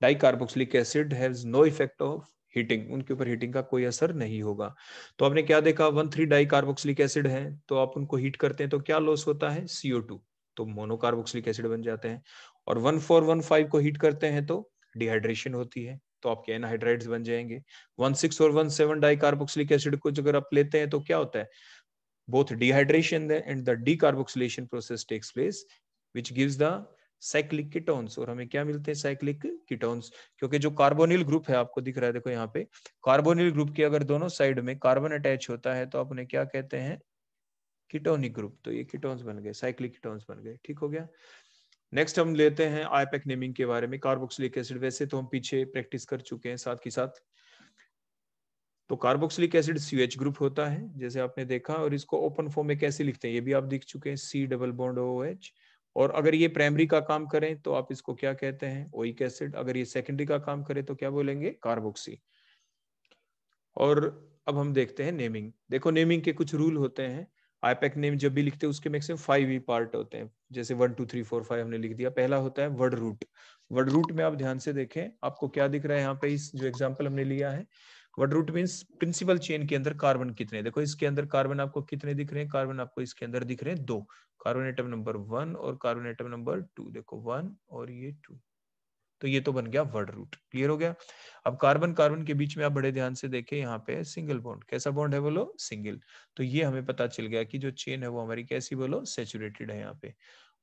dicarboxylic acid has no effect of heating, उनके ऊपर हीटिंग का कोई असर नहीं होगा। तो आपने क्या देखा? 1,3 डाइकार्बोक्सिलिक एसिड है, तो आप उनको हीट करते हैं तो क्या लॉस होता है? CO2, तो मोनोकार्बोक्सिलिक एसिड बन जाते हैं। और 1,4 1,5 को हीट करते हैं तो डिहाइड्रेशन होती है, तो आपके एनहाइड्राइड्स बन जाएंगे। 1,6 और 1,7 डाइकार्बोक्सिलिक एसिड को अगर आप लेते हैं तो क्या होता है? both dehydration and the decarboxylation process takes place which gives the cyclic ketones। और हमें क्या मिलते हैं? Cyclic ketones. क्योंकि जो कार्बोनिल ग्रुप है आपको दिख रहा है, देखो यहाँ पे कार्बोनिल ग्रुप के अगर दोनों साइड में कार्बन अटैच होता है तो अपने क्या कहते हैं? Ketonic group. तो ये कीटोन्स बन गए, साइक्लिक कीटोन्स बन गए। ठीक हो गया। नेक्स्ट हम लेते हैं आईपैक नेमिंग के बारे में। कार्बोक्सिलिक एसिड वैसे तो हम पीछे प्रैक्टिस कर चुके हैं साथ ही साथ। तो कार्बोक्सिलिक एसिड CH ग्रुप होता है जैसे आपने देखा, और इसको ओपन फॉर्म में कैसे लिखते हैं ये भी आप देख चुके हैं, C डबल बॉन्ड OH। और अगर ये प्राइमरी का काम करें तो आप इसको क्या कहते हैं? Oic acid. अगर ये सेकेंडरी का काम करे तो क्या बोलेंगे? कार्बोक्सी। और अब हम देखते हैं नेमिंग। देखो नेमिंग के कुछ रूल होते हैं। आईपैक नेम जब भी लिखते हैं उसके मैक्सिमम 5 ही पार्ट होते हैं, जैसे 1 2 3 4 5 हमने लिख दिया। पहला होता है वर्ड रूट। वर्ड रूट में आप ध्यान से देखें, आपको क्या दिख रहा है यहाँ पे? इस जो एग्जाम्पल हमने लिया है, word root means principal chain के अंदर कार्बन कितने। देखो इसके अंदर कार्बन आपको कितने दिख रहे हैं? कार्बन आपको इसके अंदर दिख रहे हैं 2, कार्बन एटम नंबर 1 और कार्बन एटम नंबर 2। देखो 1 और ये 2। तो ये तो बन गया वर्ड रूट। क्लियर हो गया। अब कार्बन कार्बन के बीच में आप बड़े ध्यान से देखें, यहाँ पे सिंगल बॉन्ड। कैसा बॉन्ड है? बोलो सिंगल। तो ये हमें पता चल गया कि जो चेन है वो हमारी कैसी? बोलो सैचुरेटेड है यहाँ पे।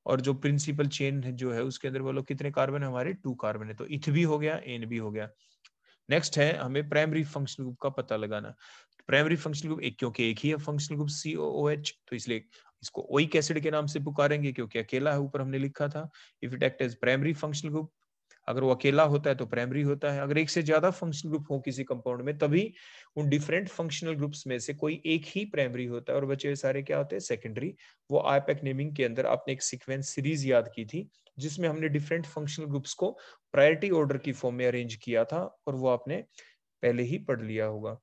और जो प्रिंसिपल चेन है जो है उसके अंदर बोलो कितने कार्बन है? हमारे 2 कार्बन है। तो इथ भी हो गया, एन भी हो गया। नेक्स्ट है हमें प्राइमरी फंक्शनल ग्रुप का पता लगाना। प्राइमरी फंक्शनल ग्रुप एक, क्योंकि एक ही है फंक्शनल ग्रुप COOH, तो इसलिए इसको ओइक एसिड के नाम से पुकारेंगे क्योंकि अकेला है, ऊपर हमने लिखा था। If it act as primary functional group, अगर वो अकेला होता है तो प्राइमरी होता है। अगर एक से ज्यादा फंक्शनल ग्रुप हो किसी कंपाउंड में तभी उन डिफरेंट फंक्शनल ग्रुप्स में से कोई एक ही प्राइमरी होता है और बचे सारे क्या होते हैं? सेकेंडरी। वो आईपैक नेमिंग के अंदर आपने एक सीक्वेंस सीरीज याद की थी जिसमें हमने डिफरेंट फंक्शनल ग्रुप्स को प्रायोरिटी ऑर्डर की फॉर्म में अरेंज किया था, और वो आपने पहले ही पढ़ लिया होगा।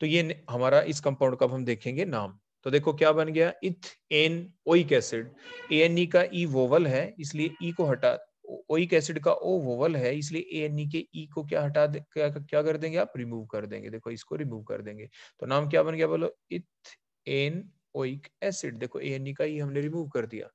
तो ये हमारा इस कंपाउंड का हम देखेंगे नाम। तो देखो क्या बन गया? इथ एन ओइक एसिड। ANE का ई वोवल है इसलिए ई को हटा, ओइक एसिड का ओ वोवल है, इसलिए ANE के ई को क्या हटा दे, क्या कर देंगे आप, रिमूव कर देंगे। देखो इसको रिमूव कर देंगे तो नाम क्या बन गया, बोलो इथेन ओइक एसिड। देखो ANE का ई हमने रिमूव कर दिया,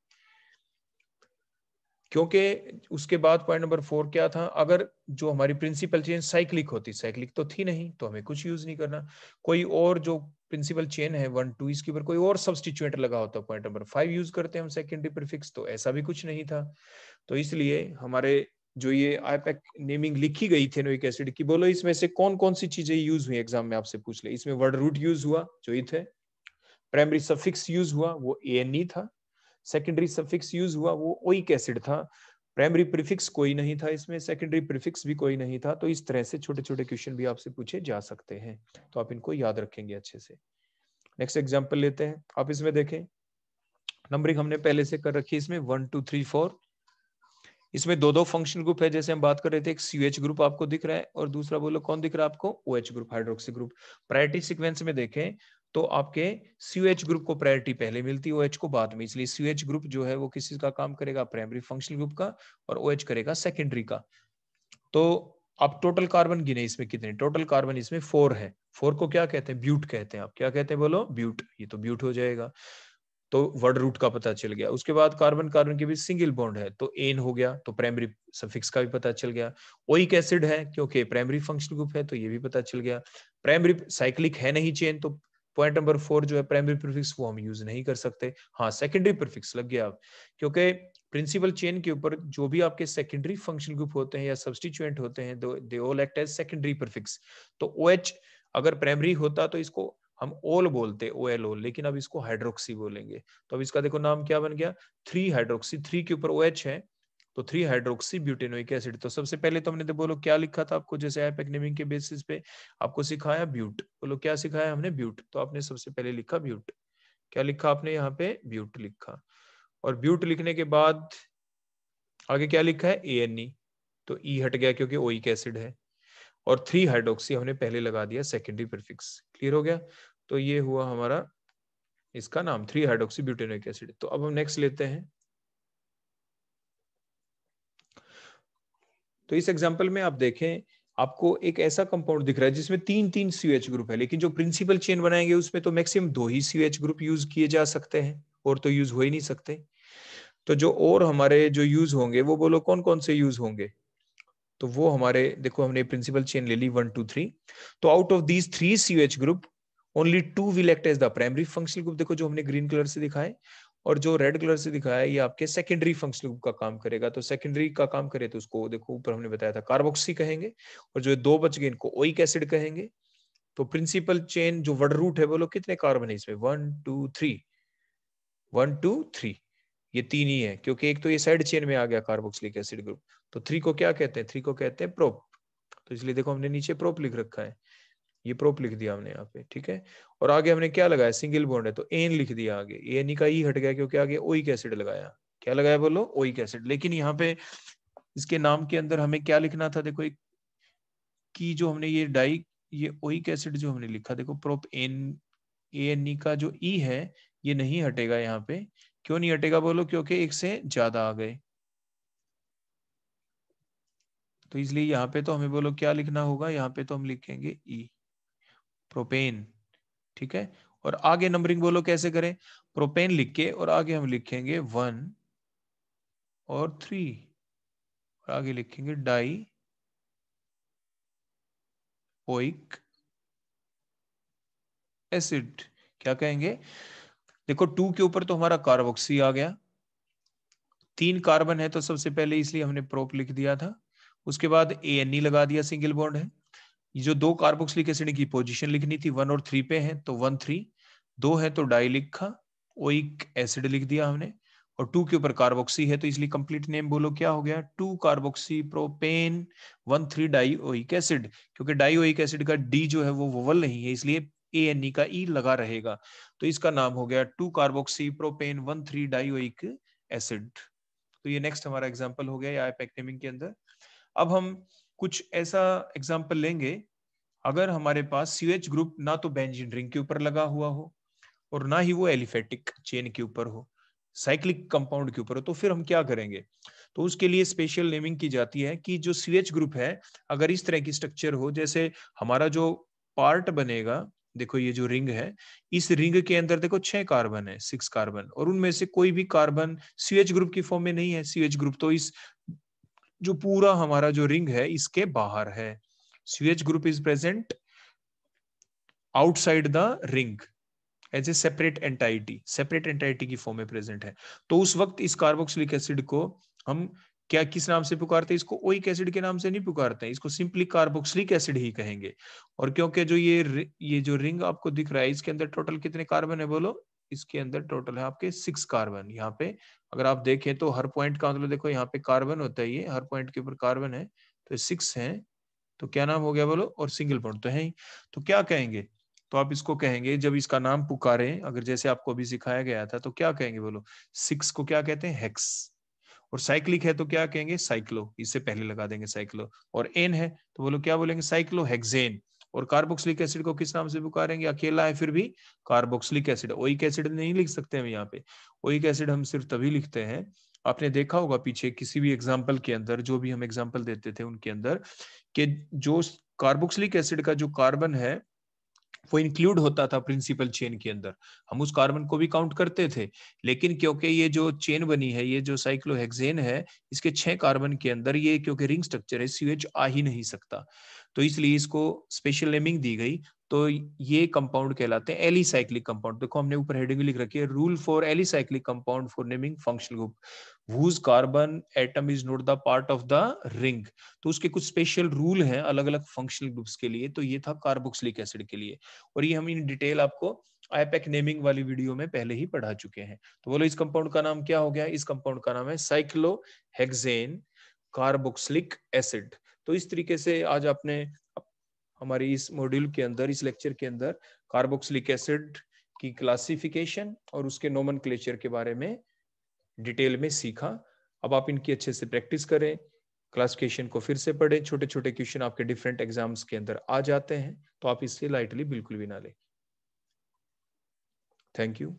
क्योंकि उसके बाद पॉइंट नंबर 4 क्या था, अगर जो हमारी प्रिंसिपल चेन साइक्लिक होती, साइक्लिक तो थी नहीं, तो हमें कुछ यूज नहीं करना। कोई और जो प्रिंसिपल चेन है 1 2, इसके ऊपर कोई और सब्स्टिट्यूएंट लगा होता, पॉइंट नंबर 5 यूज करते हैं हम सेकेंडरी प्रीफिक्स, तो ऐसा भी कुछ नहीं था। तो इसलिए हमारे जो ये आईपैक नेमिंग लिखी गई थेनोइक एसिड की, बोलो इसमें से कौन कौन सी चीजें यूज हुई, एग्जाम में आपसे पूछ ले। इसमें वर्ड रूट यूज हुआ जो इथ है, प्राइमरी सफिक्स यूज हुआ वो ANE था, सेकेंडरी सफिक्स यूज हुआ वो ओइक एसिड था, प्राइमरी प्रीफिक्स कोई नहीं था इसमें, सेकेंडरी प्रीफिक्स भी कोई नहीं था। तो इस तरह से छोटे छोटे क्वेश्चन भी आपसे पूछे जा सकते हैं, तो आप इनको याद रखेंगे अच्छे से। नेक्स्ट एग्जांपल लेते हैं, आप इसमें देखें नंबरिंग हमने पहले से कर रखी है, इसमें 1 2 3 4। इसमें दो फंक्शनल ग्रुप है, जैसे हम बात कर रहे थे, एक CH ग्रुप आपको दिख रहा है और दूसरा बोलो कौन दिख रहा है आपको, OH group, hydroxy group. Priority sequence में देखें तो आपके CH ग्रुप को प्रायोरिटी पहले मिलती है, OH को बाद में, इसलिए CH ग्रुप जो है वो किसी का काम करेगा, प्राइमरी फंक्शनल ग्रुप का, और OH करेगा सेकेंडरी का। तो आप टोटल कार्बन गिने इसमें कितने, टोटल कार्बन इसमें 4 है। 4 को क्या कहते हैं, ब्यूट कहते हैं। आप क्या कहते हैं, बोलो ब्यूट, ये तो ब्यूट हो जाएगा। तो वर्ड रूट का पता चल गया। उसके बाद कार्बन कार्बन के बीच सिंगल बॉन्ड है तो एन हो गया, तो प्राइमरी सफिक्स का भी पता चल गया। ओइक एसिड है क्योंकि प्राइमरी फंक्शनल ग्रुप है, तो ये भी पता चल गया। प्राइमरी साइक्लिक है नहीं चेन, तो पॉइंट नंबर 4 जो है प्राइमरी प्रीफिक्स वो हम यूज नहीं कर सकते। हाँ सेकेंडरी प्रीफिक्स लग गया आप, क्योंकि प्रिंसिपल चेन के ऊपर जो भी आपके सेकेंडरी फंक्शनल ग्रुप होते हैं या सब्स्टिट्यूएंट होते हैं, they all act as secondary prefix. तो OH अगर प्राइमरी होता तो इसको हम ओल बोलते, OL, लेकिन अब इसको हाइड्रोक्सी बोलेंगे। तो अब इसका देखो नाम क्या बन गया, 3 हाइड्रोक्सी, 3 के ऊपर OH है तो 3 हाइड्रोक्सी ब्यूटेनोइक एसिड। तो सबसे पहले तो हमने तो बोलो क्या लिखा था आपको, जैसे आईपैक नेमिंग के बेसिस पे आपको सिखाया ब्यूट, बोलो क्या सिखाया हमने, ब्यूट। तो आपने सबसे पहले लिखा ब्यूट, क्या लिखा आपने यहाँ पे, ब्यूट लिखा। और ब्यूट लिखने के बाद आगे क्या लिखा है, ANE, तो E हट गया क्योंकि ओइक एसिड है। और 3 हाइड्रोक्सी हमने पहले लगा दिया सेकेंडरी प्रीफिक्स, क्लियर हो गया। तो ये हुआ हमारा इसका नाम 3 हाइड्रोक्सी ब्यूटेनोइक एसिड। तो अब हम नेक्स्ट लेते हैं। तो इस एग्जांपल में आप देखें, आपको एक ऐसा कंपाउंड दिख रहा है जिसमें 3 CH ग्रुप है, लेकिन जो प्रिंसिपल चेन बनाएंगे उसमें तो मैक्सिमम 2 ही CH ग्रुप यूज किए जा सकते हैं, और तो यूज हो ही नहीं सकते। तो जो और हमारे जो यूज होंगे वो बोलो कौन कौन से यूज होंगे, तो वो हमारे देखो हमने प्रिंसिपल चेन ले ली 1 2 3। तो out of these 3 CH group only 2 will act as the primary functional group, देखो जो हमने ग्रीन कलर से दिखाए, और जो रेड कलर से दिखाया है ये आपके सेकेंडरी फंक्शनल ग्रुप का काम करेगा। तो सेकेंडरी का काम करे तो उसको देखो ऊपर हमने बताया था कार्बोक्सी कहेंगे, और जो 2 बच गए इनको ओइक एसिड कहेंगे। तो प्रिंसिपल चेन जो वर्ड रूट है बोलो कितने कार्बन है इसमें, 1 2 3, 1 2 3, ये 3 ही है, क्योंकि एक तो ये साइड चेन में आ गया कार्बोक्सिलिक एसिड ग्रुप। तो 3 को क्या कहते हैं, 3 को कहते हैं प्रोप। तो इसलिए देखो हमने नीचे प्रोप लिख रखा है, ये प्रोप लिख दिया हमने यहाँ पे, ठीक है। और आगे हमने क्या लगाया, सिंगल बॉन्ड है तो एन लिख दिया आगे, एन का ई हट गया क्योंकि आगे ओइक एसिड लगाया। क्या लगाया बोलो, ओइक एसिड। लेकिन यहाँ पे इसके नाम के अंदर हमें क्या लिखना था, देखो एक की जो हमने ये डाई, ये ओइक एसिड जो हमने लिखा, देखो प्रोप एन, एन का जो ई है ये नहीं हटेगा यहाँ पे। क्यों नहीं हटेगा बोलो, क्योंकि एक से ज्यादा आ गए। तो इसलिए यहाँ पे तो हमें बोलो क्या लिखना होगा, यहाँ पे तो हम लिखेंगे ई, प्रोपेन, ठीक है। और आगे नंबरिंग बोलो कैसे करें, प्रोपेन लिख के और आगे हम लिखेंगे 1 और 3, और आगे लिखेंगे डाई ओइक एसिड। क्या कहेंगे, देखो 2 के ऊपर तो हमारा कार्बोक्सी आ गया, 3 कार्बन है तो सबसे पहले इसलिए हमने प्रोप लिख दिया था। उसके बाद ANE लगा दिया, सिंगल बॉन्ड है। ये जो 2 कार्बोक्सिलिक एसिड की पोजीशन लिखनी थी 1 और 3 पे है, तो 1 3, 2 है तो डाई लिखा, ओइक एसिड लिख दिया हमने, और 2 के ऊपर कार्बोक्सी है तो इसलिए कंप्लीट नेम बोलो क्या हो गया, 2 carboxy propane 1 3 die oic acid. क्योंकि डाई ओइक एसिड का डी जो है वो वोवल नहीं है, इसलिए ANE का ई लगा रहेगा, तो इसका नाम हो गया 2 carboxy propane 1 3 die oic acid. तो ये नेक्स्ट हमारा एग्जाम्पल हो गया या पैक नेमिंग के अंदर। अब हम कुछ ऐसा एग्जाम्पल लेंगे, अगर हमारे पास CH ग्रुप ना तो बेंजीन रिंग के ऊपर लगा हुआ हो और ना ही वो एलिफेटिक चेन के ऊपर हो, साइक्लिक कंपाउंड के ऊपर हो, तो फिर हम क्या करेंगे। तो उसके लिए स्पेशल नेमिंग की जाती है कि जो CH ग्रुप है, अगर इस तरह की स्ट्रक्चर हो, जैसे हमारा जो पार्ट बनेगा, देखो ये जो रिंग है, इस रिंग के अंदर देखो 6 कार्बन है, 6 कार्बन, और उनमें से कोई भी कार्बन CH ग्रुप की फॉर्म में नहीं है। CH ग्रुप तो इस जो पूरा हमारा जो रिंग है इसके बाहर है। CH group is present outside the ring as a separate entity की फॉर्म में प्रेजेंट है। तो उस वक्त इस कार्बोक्सिलिक एसिड को हम क्या किस नाम से पुकारते हैं? इसको ओइक एसिड के नाम से नहीं पुकारते हैं, इसको सिंपली कार्बोक्सिलिक एसिड ही कहेंगे। और क्योंकि जो ये जो रिंग आपको दिख रहा है, इसके अंदर टोटल कितने कार्बन है बोलो? इसके अंदर टोटल है आपके 6 कार्बन। यहाँ पे अगर आप देखें तो हर पॉइंट का मतलब देखो यहाँ पे कार्बन होता है, ये हर पॉइंट के ऊपर कार्बन है, तो 6 है। तो क्या नाम हो गया बोलो? और सिंगल बॉन्ड तो है ही। तो क्या कहेंगे? तो आप इसको कहेंगे, जब इसका नाम पुकारें, अगर जैसे आपको अभी सिखाया गया था, तो क्या कहेंगे बोलो? 6 को क्या कहते हैं? हेक्स। और साइक्लिक है तो क्या कहेंगे? साइक्लो, इससे पहले लगा देंगे साइक्लो। और एन है तो बोलो क्या बोलेंगे? Cyclo hexane. और कार्बोक्सिलिक एसिड को किस नाम से पुकारेंगे? अकेला है फिर भी कार्बोक्सिलिक एसिड, ओइक एसिड नहीं लिख सकते हम यहाँ पे। ओइक एसिड हम सिर्फ तभी लिखते हैं, आपने देखा होगा पीछे किसी भी एग्जाम्पल के अंदर, जो भी हम एग्जाम्पल देते थे उनके अंदर, कि जो कार्बोक्सिलिक एसिड का जो कार्बन है वो इंक्लूड होता था प्रिंसिपल चेन के अंदर, हम उस कार्बन को भी काउंट करते थे। लेकिन क्योंकि ये जो चेन बनी है, ये जो साइक्लोहेक्सेन है, इसके 6 कार्बन के अंदर ये क्योंकि रिंग स्ट्रक्चर है, CH आ ही नहीं सकता, तो इसलिए इसको स्पेशल नेमिंग दी गई। तो ये कंपाउंड कहलाते हैं एलिसाइक्लिक कंपाउंड। देखो हमने ऊपर हेडिंग लिख रखी है, rule for alicyclic compound for naming functional group whose carbon atom is not the part of the ring। तो उसके कुछ स्पेशल रूल हैं अलग अलग फंक्शनल ग्रुप्स के लिए। तो ये था कार्बोक्सिलिक एसिड के लिए, और ये हम इन डिटेल आपको आईपैक नेमिंग वाली वीडियो में पहले ही पढ़ा चुके हैं। तो बोलो इस कंपाउंड का नाम क्या हो गया? इस कंपाउंड का नाम है साइक्लोहेक्सेन कार्बोक्सिलिक एसिड। तो इस तरीके से आज आपने हमारी इस मॉड्यूल के अंदर, इस लेक्चर के अंदर कार्बोक्सिलिक एसिड की क्लासिफिकेशन और उसके नोमेनक्लेचर के बारे में डिटेल में सीखा। अब आप इनकी अच्छे से प्रैक्टिस करें, क्लासिफिकेशन को फिर से पढ़ें, छोटे छोटे क्वेश्चन आपके डिफरेंट एग्जाम्स के अंदर आ जाते हैं, तो आप इससे लाइटली बिल्कुल भी ना लें। Thank you.